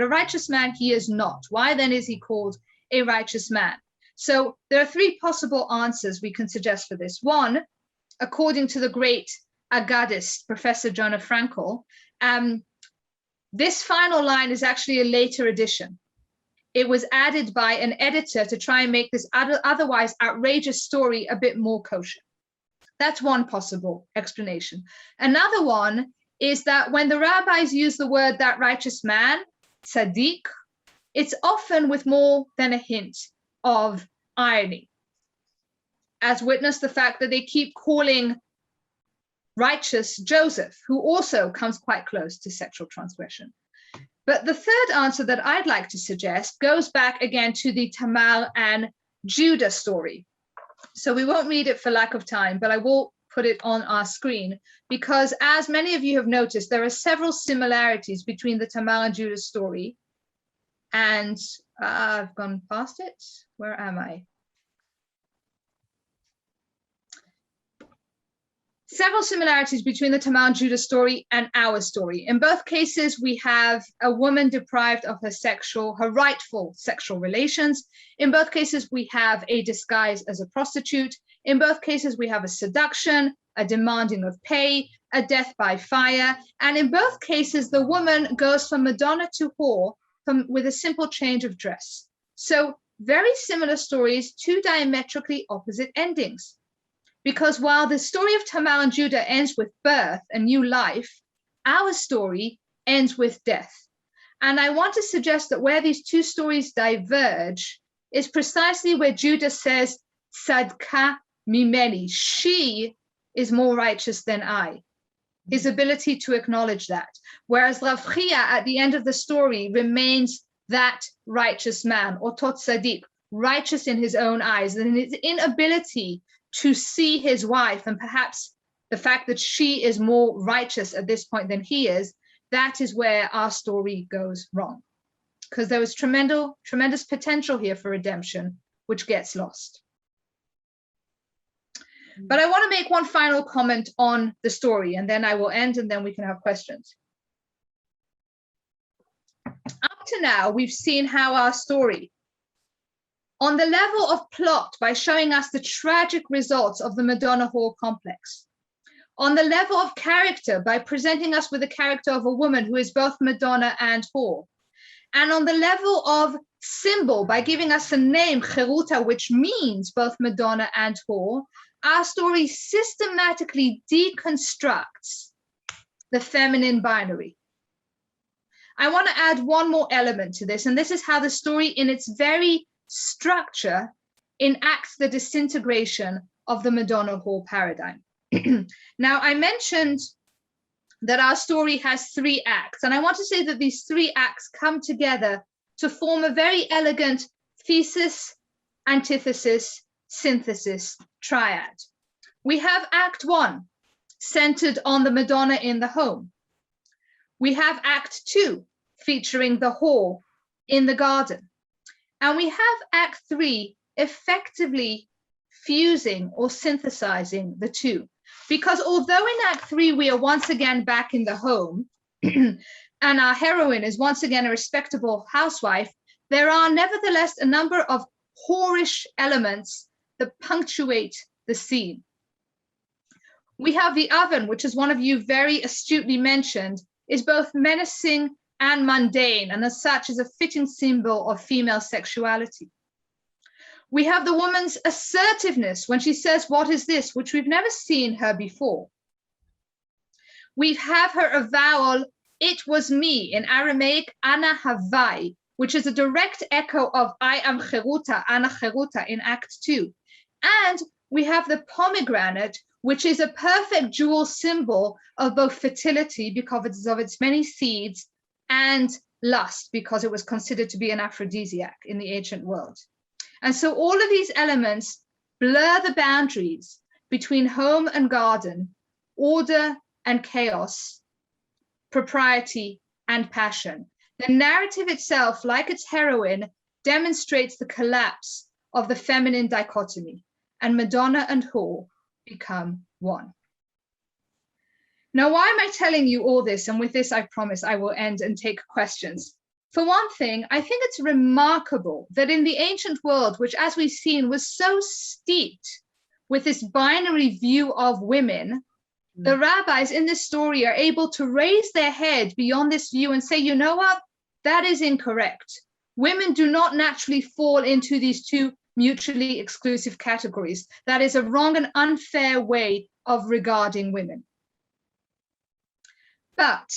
a righteous man he is not. Why then is he called a righteous man? So there are three possible answers we can suggest for this. One, according to the great Aggadist, Professor Jonah Frankel, this final line is actually a later addition. It was added by an editor to try and make this otherwise outrageous story a bit more kosher. That's one possible explanation. Another one is that when the rabbis use the word that righteous man, tzaddik, it's often with more than a hint of irony, as witness the fact that they keep calling righteous Joseph, who also comes quite close to sexual transgression. But the third answer that I'd like to suggest goes back again to the Tamar and Judah story. So we won't read it for lack of time, but I will put it on our screen, because as many of you have noticed, there are several similarities between the Tamar and Judah story. And I've gone past it. Where am I? Several similarities between the Tamar and Judah story and our story. In both cases, we have a woman deprived of her rightful sexual relations. In both cases, we have a disguise as a prostitute. In both cases, we have a seduction, a demanding of pay, a death by fire. And in both cases, the woman goes from Madonna to whore with a simple change of dress. So very similar stories, two diametrically opposite endings. Because while the story of Tamar and Judah ends with birth, a new life, our story ends with death. And I want to suggest that where these two stories diverge is precisely where Judah says, Tzadka mimeni, she is more righteous than I. His ability to acknowledge that. Whereas Rav Chia at the end of the story remains that righteous man, or tot tzaddik, righteous in his own eyes, and his inability to see his wife, and perhaps the fact that she is more righteous at this point than he is, that is where our story goes wrong. Because there was tremendous potential here for redemption, which gets lost. But I want to make one final comment on the story, and then I will end, and then we can have questions. Up to now, we've seen how our story, on the level of plot, by showing us the tragic results of the Madonna whore complex. On the level of character, by presenting us with the character of a woman who is both Madonna and whore. And on the level of symbol, by giving us a name, Heruta, which means both Madonna and whore, our story systematically deconstructs the feminine binary. I want to add one more element to this, and this is how the story in its very structure enacts the disintegration of the Madonna whore paradigm. Now, I mentioned that our story has three acts, and I want to say that these three acts come together to form a very elegant thesis, antithesis, synthesis triad. We have Act 1, centered on the Madonna in the home. We have Act 2, featuring the whore in the garden. And we have Act 3 effectively fusing or synthesizing the two. Because although in Act 3 we are once again back in the home, and our heroine is once again a respectable housewife, there are nevertheless a number of whorish elements that punctuate the scene. We have the oven, which, as one of you very astutely mentioned, is both menacing and mundane, and as such is a fitting symbol of female sexuality. We have the woman's assertiveness when she says, "What is this?" which we've never seen her before. We have her avowal, "It was me," in Aramaic, "Ana Havai," which is a direct echo of "I am Heruta," Ana Heruta in Act 2. And we have the pomegranate, which is a perfect dual symbol of both fertility because of its many seeds and lust because it was considered to be an aphrodisiac in the ancient world. And so all of these elements blur the boundaries between home and garden, order and chaos, propriety and passion. The narrative itself, like its heroine, demonstrates the collapse of the feminine dichotomy, and Madonna and whore become one. Now, why am I telling you all this? And with this, I promise I will end and take questions. For one thing, I think it's remarkable that in the ancient world, which as we've seen was so steeped with this binary view of women, the rabbis in this story are able to raise their head beyond this view and say, you know what, that is incorrect. Women do not naturally fall into these two mutually exclusive categories. That is a wrong and unfair way of regarding women. But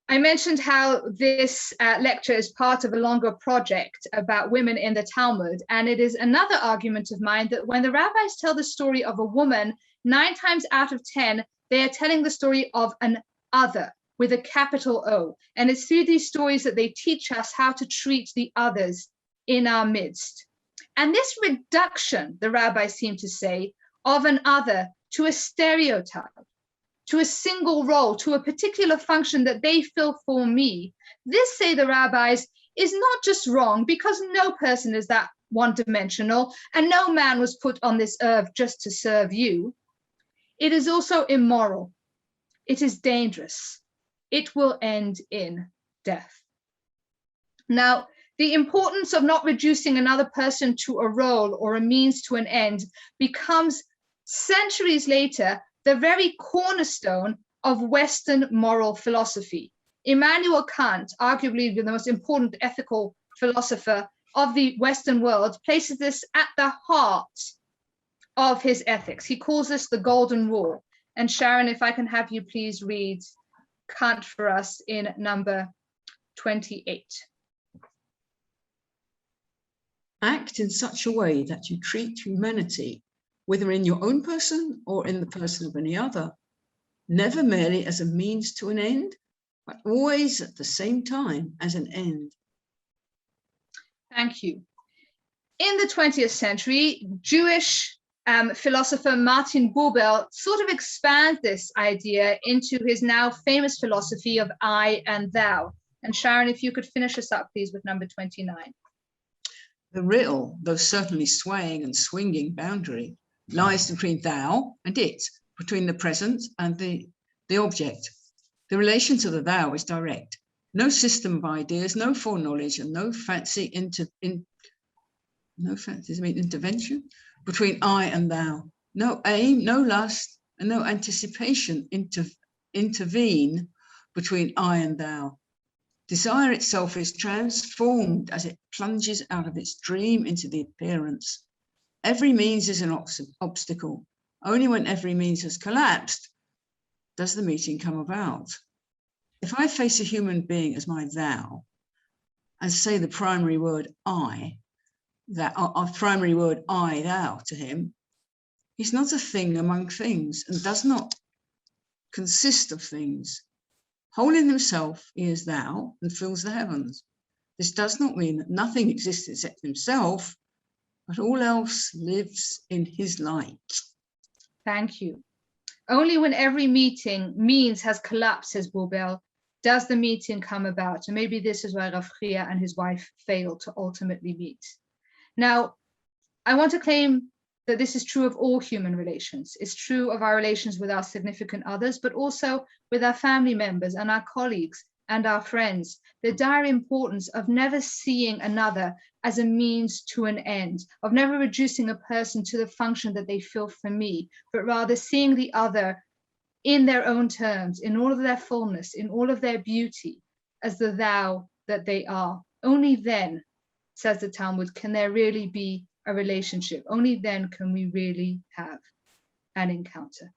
I mentioned how this lecture is part of a longer project about women in the Talmud, and it is another argument of mine that when the rabbis tell the story of a woman, 9 times out of 10, they are telling the story of an other with a capital O. And it's through these stories that they teach us how to treat the others in our midst. And this reduction, the rabbis seem to say, of an other to a stereotype, to a single role, to a particular function that they fill for me, this, say the rabbis, is not just wrong because no person is that one-dimensional and no man was put on this earth just to serve you. It is also immoral. It is dangerous. It will end in death. Now, the importance of not reducing another person to a role or a means to an end becomes centuries later the very cornerstone of Western moral philosophy. Immanuel Kant, arguably the most important ethical philosopher of the Western world, places this at the heart of his ethics. He calls this the golden rule. And Sharon, if I can have you please read Kant for us in number 28. Act in such a way that you treat humanity, whether in your own person or in the person of any other, never merely as a means to an end, but always at the same time as an end. Thank you. In the 20th century, Jewish philosopher Martin Buber sort of expands this idea into his now famous philosophy of I and thou. And Sharon, if you could finish us up, please, with number 29. The real, though certainly swaying and swinging boundary, lies between thou and it, between the present and the object. The relation to the thou is direct. No system of ideas, no foreknowledge, and no fancy intervention between I and thou. No aim, no lust, and no anticipation intervene between I and thou. Desire itself is transformed as it plunges out of its dream into the appearance. Every means is an obstacle. Only when every means has collapsed does the meeting come about. If I face a human being as my thou and say the primary word I, primary word I, thou to him, he's not a thing among things and does not consist of things. Whole in himself, he is thou and fills the heavens. This does not mean that nothing exists except himself, but all else lives in his light. Thank you. Only when every means has collapsed, says Buber, does the meeting come about. And maybe this is why Rav Chia and his wife failed to ultimately meet. Now, I want to claim that this is true of all human relations. It's true of our relations with our significant others, but also with our family members and our colleagues and our friends. The dire importance of never seeing another as a means to an end, of never reducing a person to the function that they fill for me, but rather seeing the other in their own terms, in all of their fullness, in all of their beauty, as the thou that they are. Only then says the Talmud, can there really be a relationship. Only then can we really have an encounter.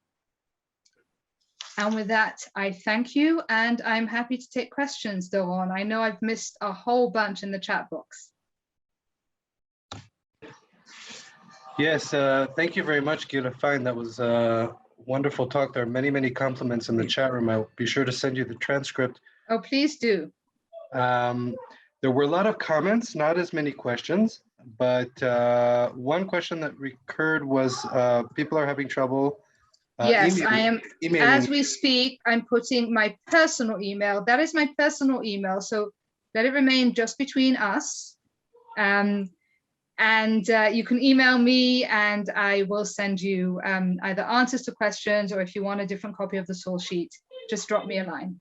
And with that, I thank you, and I'm happy to take questions, Doron. I know I've missed a whole bunch in the chat box. Yes, thank you very much, Gila. Fine, that was a wonderful talk. There are many, many compliments in the chat room. I'll be sure to send you the transcript. Oh, please do. There were a lot of comments, not as many questions, but one question that recurred was people are having trouble Yes, I am. emailing. As we speak, I'm putting my personal email. That is my personal email. So let it remain just between us. And you can email me and I will send you either answers to questions, or if you want a different copy of the source sheet, just drop me a line.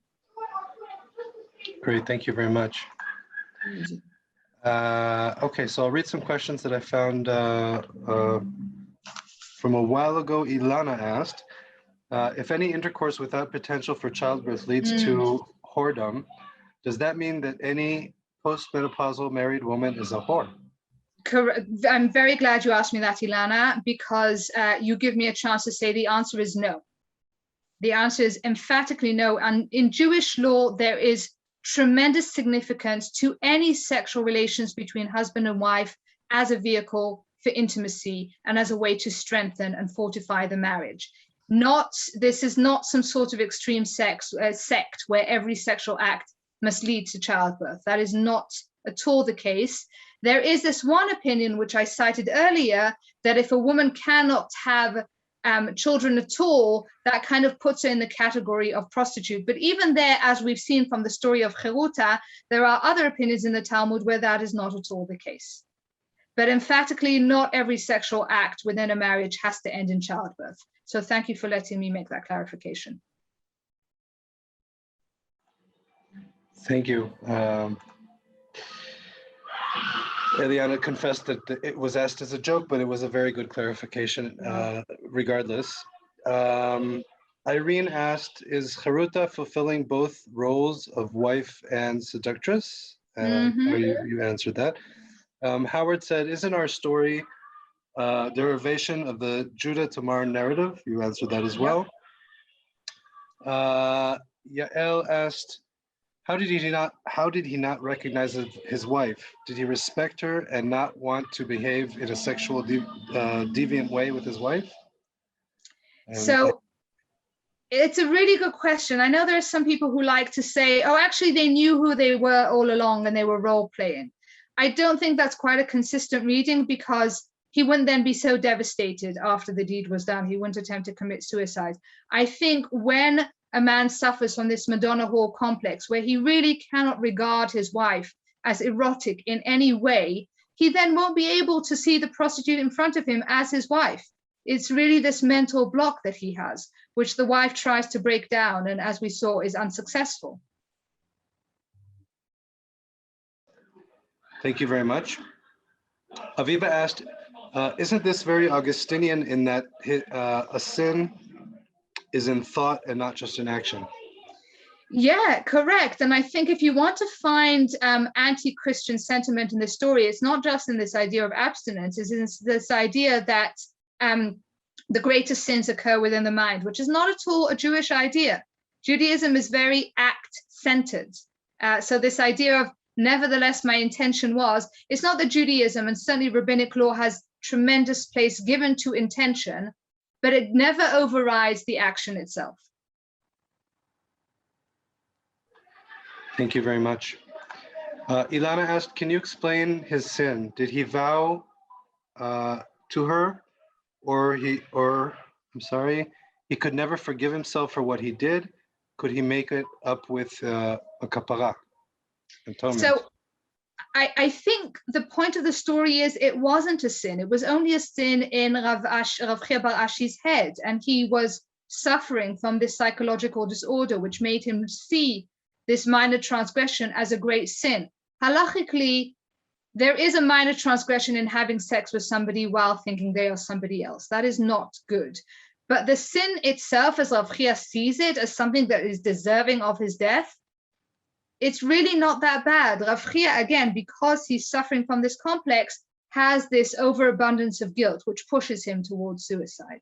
Great, thank you very much. Okay, so I'll read some questions that I found from a while ago. Ilana asked, if any intercourse without potential for childbirth leads to whoredom, does that mean that any postmenopausal married woman is a whore? Correct. I'm very glad you asked me that, Ilana, because you give me a chance to say the answer is no. The answer is emphatically no. And in Jewish law, there is tremendous significance to any sexual relations between husband and wife as a vehicle for intimacy and as a way to strengthen and fortify the marriage. This is not some sort of extreme sect where every sexual act must lead to childbirth. That is not at all the case. There is this one opinion, which I cited earlier, that if a woman cannot have children at all, that kind of puts her in the category of prostitute. But even there, as we've seen from the story of Heruta, there are other opinions in the Talmud where that is not at all the case. But emphatically, not every sexual act within a marriage has to end in childbirth. So thank you for letting me make that clarification. Thank you. Eliana confessed that it was asked as a joke, but it was a very good clarification regardless. Irene asked, is Heruta fulfilling both roles of wife and seductress? You answered that. Howard said, isn't our story derivation of the Judah Tamar narrative? You answered that as well. Yael asked, how did he not recognize his wife? Did he respect her and not want to behave in a sexual deviant way with his wife? So it's a really good question. I know there are some people who like to say, oh, actually they knew who they were all along and they were role playing. I don't think that's quite a consistent reading, because he wouldn't then be so devastated after the deed was done. He wouldn't attempt to commit suicide. I think when a man suffers from this Madonna whore complex, where he really cannot regard his wife as erotic in any way, he then won't be able to see the prostitute in front of him as his wife. It's really this mental block that he has, which the wife tries to break down, and as we saw, is unsuccessful. Thank you very much. Aviva asked, isn't this very Augustinian in that a sin is in thought and not just in action? Yeah, correct. And I think if you want to find anti-Christian sentiment in this story, it's not just in this idea of abstinence, it's in this idea that the greatest sins occur within the mind, which is not at all a Jewish idea. Judaism is very act-centered. So this idea of nevertheless my intention was, it's not that Judaism, and certainly rabbinic law, has tremendous place given to intention, but it never overrides the action itself. Thank you very much. Ilana asked, can you explain his sin? Did he vow to her, or he could never forgive himself for what he did? Could he make it up with a kapara, atonement? So I think the point of the story is it wasn't a sin. It was only a sin in Rav Chia bar Ashi's head, and he was suffering from this psychological disorder, which made him see this minor transgression as a great sin. Halachically, there is a minor transgression in having sex with somebody while thinking they are somebody else. That is not good. But the sin itself, as Rav Chia sees it, as something that is deserving of his death, it's really not that bad. Rav Chia, again, because he's suffering from this complex, has this overabundance of guilt, which pushes him towards suicide.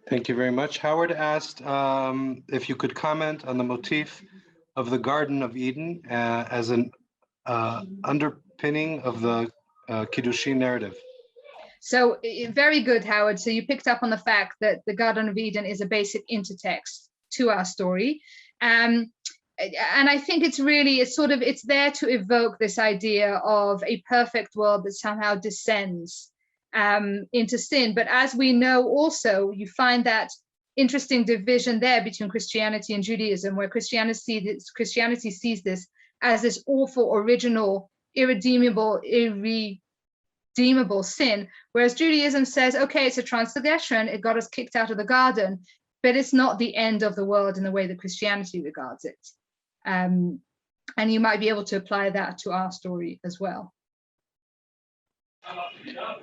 Thank you very much. Howard asked if you could comment on the motif of the Garden of Eden as an underpinning of the Kiddushin narrative. So very good, Howard. So you picked up on the fact that the Garden of Eden is a basic intertext to our story. And I think it's there to evoke this idea of a perfect world that somehow descends into sin. But as we know also, you find that interesting division there between Christianity and Judaism, where Christianity sees this as this awful, original, irredeemable sin, whereas Judaism says, okay, it's a transgression, it got us kicked out of the garden, but it's not the end of the world in the way that Christianity regards it. And you might be able to apply that to our story as well.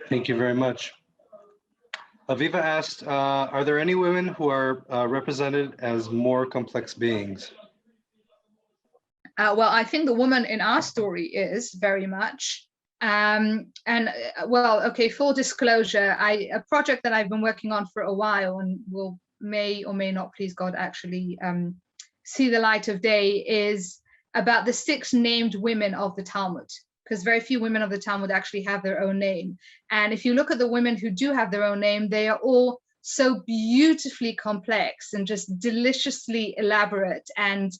Thank you very much. Aviva asked, are there any women who are represented as more complex beings? Well, I think the woman in our story is very much. Full disclosure, a project that I've been working on for a while and may or may not, please God, actually see the light of day, is about the 6 named women of the Talmud, because very few women of the Talmud actually have their own name. And if you look at the women who do have their own name, they are all so beautifully complex and just deliciously elaborate, and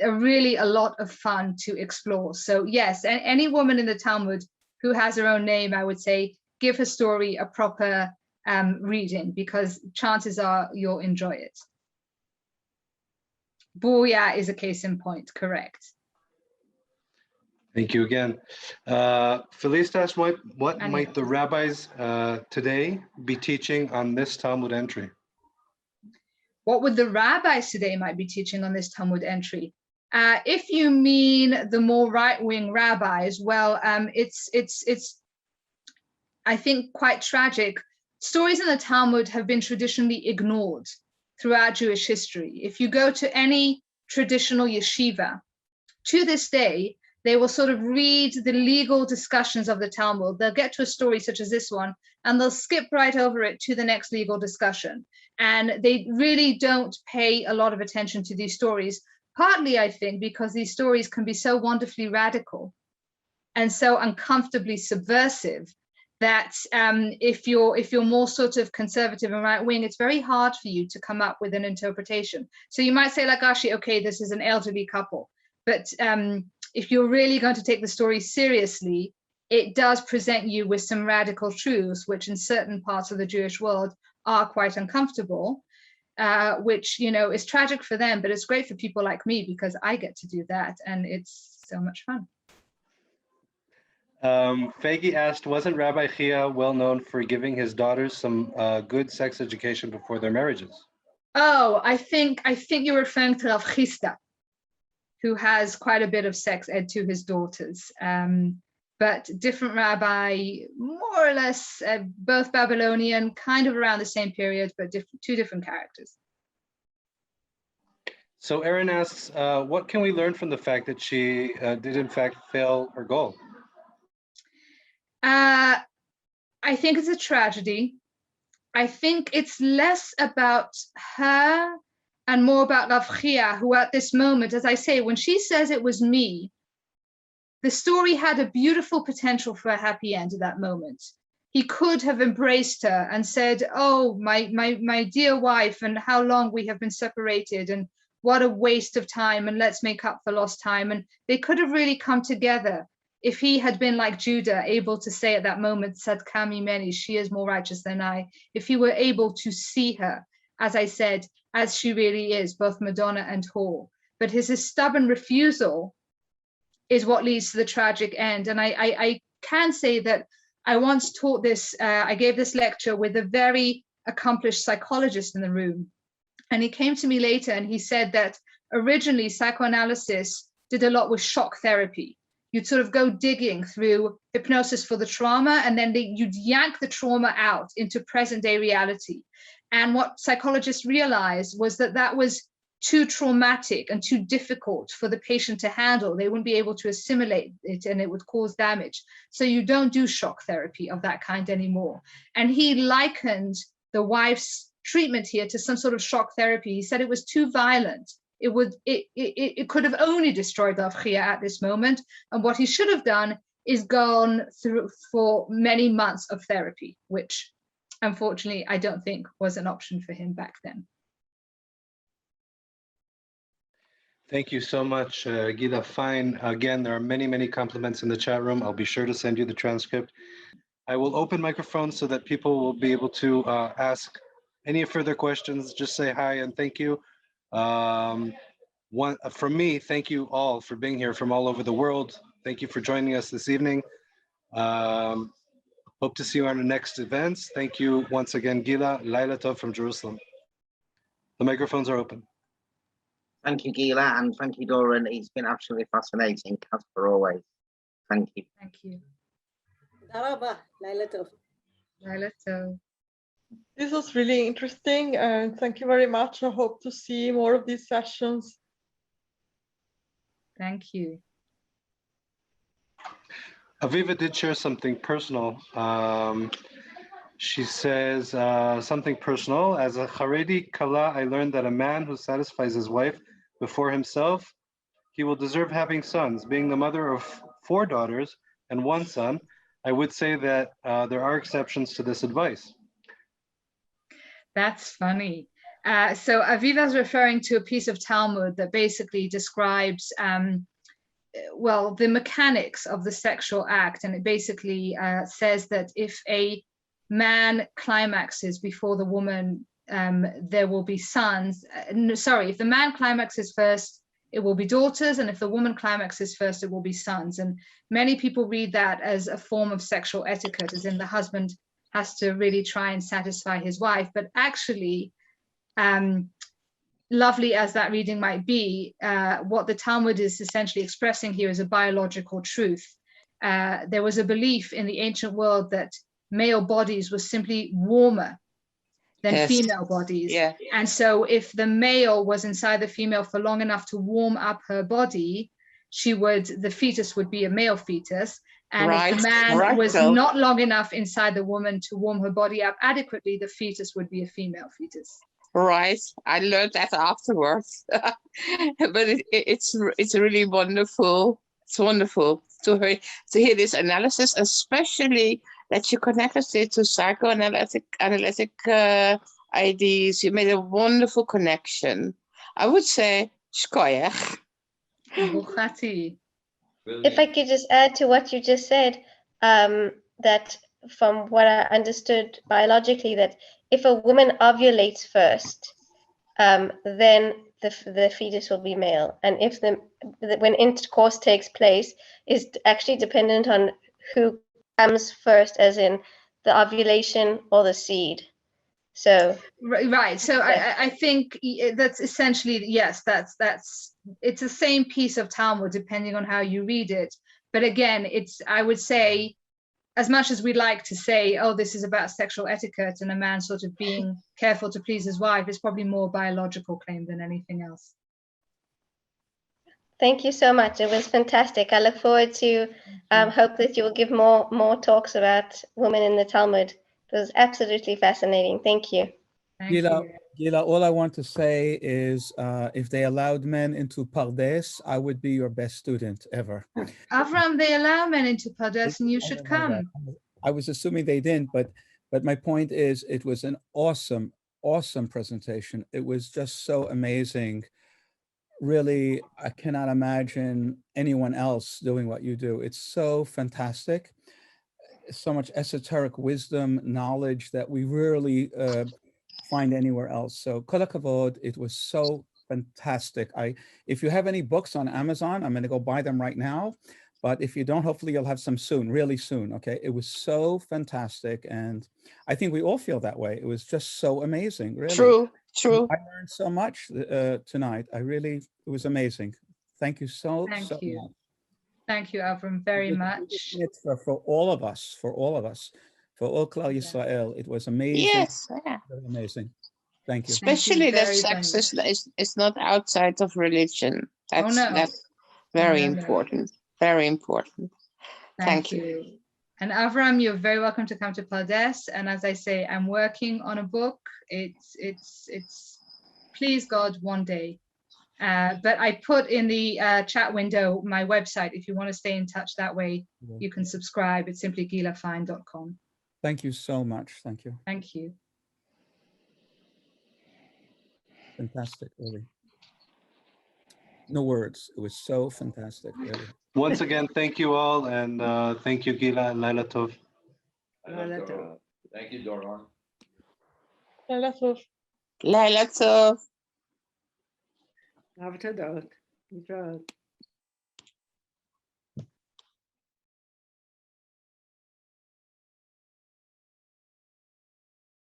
really a lot of fun to explore. So yes, any woman in the Talmud who has her own name, I would say, give her story a proper reading, because chances are you'll enjoy it. Booyah is a case in point, correct. Thank you again. Felice asked, what might the rabbis today be teaching on this Talmud entry? What would the rabbis today might be teaching on this Talmud entry? If you mean the more right-wing rabbis, well, it's I think quite tragic. Stories in the Talmud have been traditionally ignored throughout Jewish history. If you go to any traditional yeshiva, to this day, they will sort of read the legal discussions of the Talmud. They'll get to a story such as this one, and they'll skip right over it to the next legal discussion. And they really don't pay a lot of attention to these stories, partly, I think, because these stories can be so wonderfully radical and so uncomfortably subversive that if you're more sort of conservative and right-wing, it's very hard for you to come up with an interpretation. So you might say, like, Ashi, okay, this is an elderly couple. But if you're really going to take the story seriously, it does present you with some radical truths, which in certain parts of the Jewish world are quite uncomfortable, which, is tragic for them, but it's great for people like me because I get to do that, and it's so much fun. Fagi asked, wasn't Rabbi Chia well known for giving his daughters some good sex education before their marriages? Oh, I think you're referring to Rav Chisda, who has quite a bit of sex ed to his daughters. But different rabbi, more or less, both Babylonian, kind of around the same period, but two different characters. So Erin asks, what can we learn from the fact that she did in fact fail her goal? I think it's a tragedy. I think it's less about her and more about Rav Chia, who at this moment, as I say, when she says it was me, the story had a beautiful potential for a happy end at that moment. He could have embraced her and said, oh, my dear wife, and how long we have been separated, and what a waste of time, and let's make up for lost time. And they could have really come together if he had been like Judah, able to say at that moment, Tzadka mimeni, she is more righteous than I. If he were able to see her, as I said, as she really is, both Madonna and whore. But his stubborn refusal is what leads to the tragic end. And I can say that I once taught this, I gave this lecture with a very accomplished psychologist in the room. And he came to me later and he said that originally psychoanalysis did a lot with shock therapy. you'd sort of go digging through hypnosis for the trauma, and then you'd yank the trauma out into present day reality. And what psychologists realized was that that was too traumatic and too difficult for the patient to handle. They wouldn't be able to assimilate it, and it would cause damage. So you don't do shock therapy of that kind anymore. And he likened the wife's treatment here to some sort of shock therapy. He said it was too violent. It could have only destroyed the Avchia at this moment. And what he should have done is gone through for many months of therapy, which unfortunately I don't think was an option for him back then. Thank you so much, Gila. Fine. Again, there are many, many compliments in the chat room. I'll be sure to send you the transcript. I will open microphones so that people will be able to ask any further questions. Just say hi and thank you. From me, thank you all for being here from all over the world. Thank you for joining us this evening. Hope to see you on the next events. Thank you once again, Gila. Laila Tov from Jerusalem. The microphones are open. Thank you, Gila, and thank you, Doran. It's been absolutely fascinating, as per always. Thank you. Thank you. Daraba, Laila Tov. Laila Tov. This was really interesting, and thank you very much. I hope to see more of these sessions. Thank you. Aviva did share something personal. She says something personal. As a Haredi Kala, I learned that a man who satisfies his wife before himself, he will deserve having sons. Being the mother of 4 daughters and 1 son, I would say that there are exceptions to this advice. That's funny. So Aviva is referring to a piece of Talmud that basically describes, well, the mechanics of the sexual act. And it basically says that if a man climaxes before the woman, there will be sons. If the man climaxes first, it will be daughters. And if the woman climaxes first, it will be sons. And many people read that as a form of sexual etiquette, as in the husband has to really try and satisfy his wife. But actually, lovely as that reading might be, what the Talmud is essentially expressing here is a biological truth. There was a belief in the ancient world that male bodies were simply warmer than female bodies. Yeah. And so if the male was inside the female for long enough to warm up her body, the fetus would be a male fetus. And if the man was not long enough inside the woman to warm her body up adequately, the fetus would be a female fetus. Right, I learned that afterwards, but it's really wonderful. It's wonderful to hear this analysis, especially that you connected it to psychoanalytic ideas. You made a wonderful connection. I would say shkoyach. If I could just add to what you just said, that from what I understood biologically, that if a woman ovulates first, then the fetus will be male. And if when intercourse takes place, is actually dependent on who comes first, as in the ovulation or the seed. So right. So I think that's essentially, yes, it's the same piece of Talmud depending on how you read it. But again, I would say, as much as we'd like to say, oh, this is about sexual etiquette and a man sort of being careful to please his wife, it's probably more biological claim than anything else. Thank you so much. It was fantastic. I look forward to hope that you will give more talks about women in the Talmud. It was absolutely fascinating. Thank you. Gila, all I want to say is if they allowed men into Pardes, I would be your best student ever. Avram, they allow men into Pardes and you should come. I was assuming they didn't, but my point is it was an awesome presentation. It was just so amazing. Really, I cannot imagine anyone else doing what you do. It's so fantastic. So much esoteric wisdom, knowledge that we rarely find anywhere else. So kol hakavod, it was so fantastic. If you have any books on Amazon, I'm going to go buy them right now. But if you don't, hopefully you'll have some soon, really soon. Okay, it was so fantastic, and I think we all feel that way. It was just so amazing. Really, true. I learned so much tonight. It was amazing. Thank you so much. Thank you, Avram, very It was a much. mitzvah for all of us, for all Klal Yisrael. It was amazing. Yes, yeah. Very amazing. Thank you. Especially that very, sex very is not outside of religion. Oh, no. That's very No, no. important. Very important. Thank you. And Avram, you're very welcome to come to Pardes. And as I say, I'm working on a book. It's please God, one day. But I put in the chat window my website. If you want to stay in touch that way, you can subscribe. It's simply gilafine.com. Thank you so much. Thank you. Thank you. Fantastic, really. No words. It was so fantastic, really. Once again, thank you all, and thank you, Gila and Laila Tov. Thank you, Doron. Laila Tov. Laila Tov. להתראות. להתראות.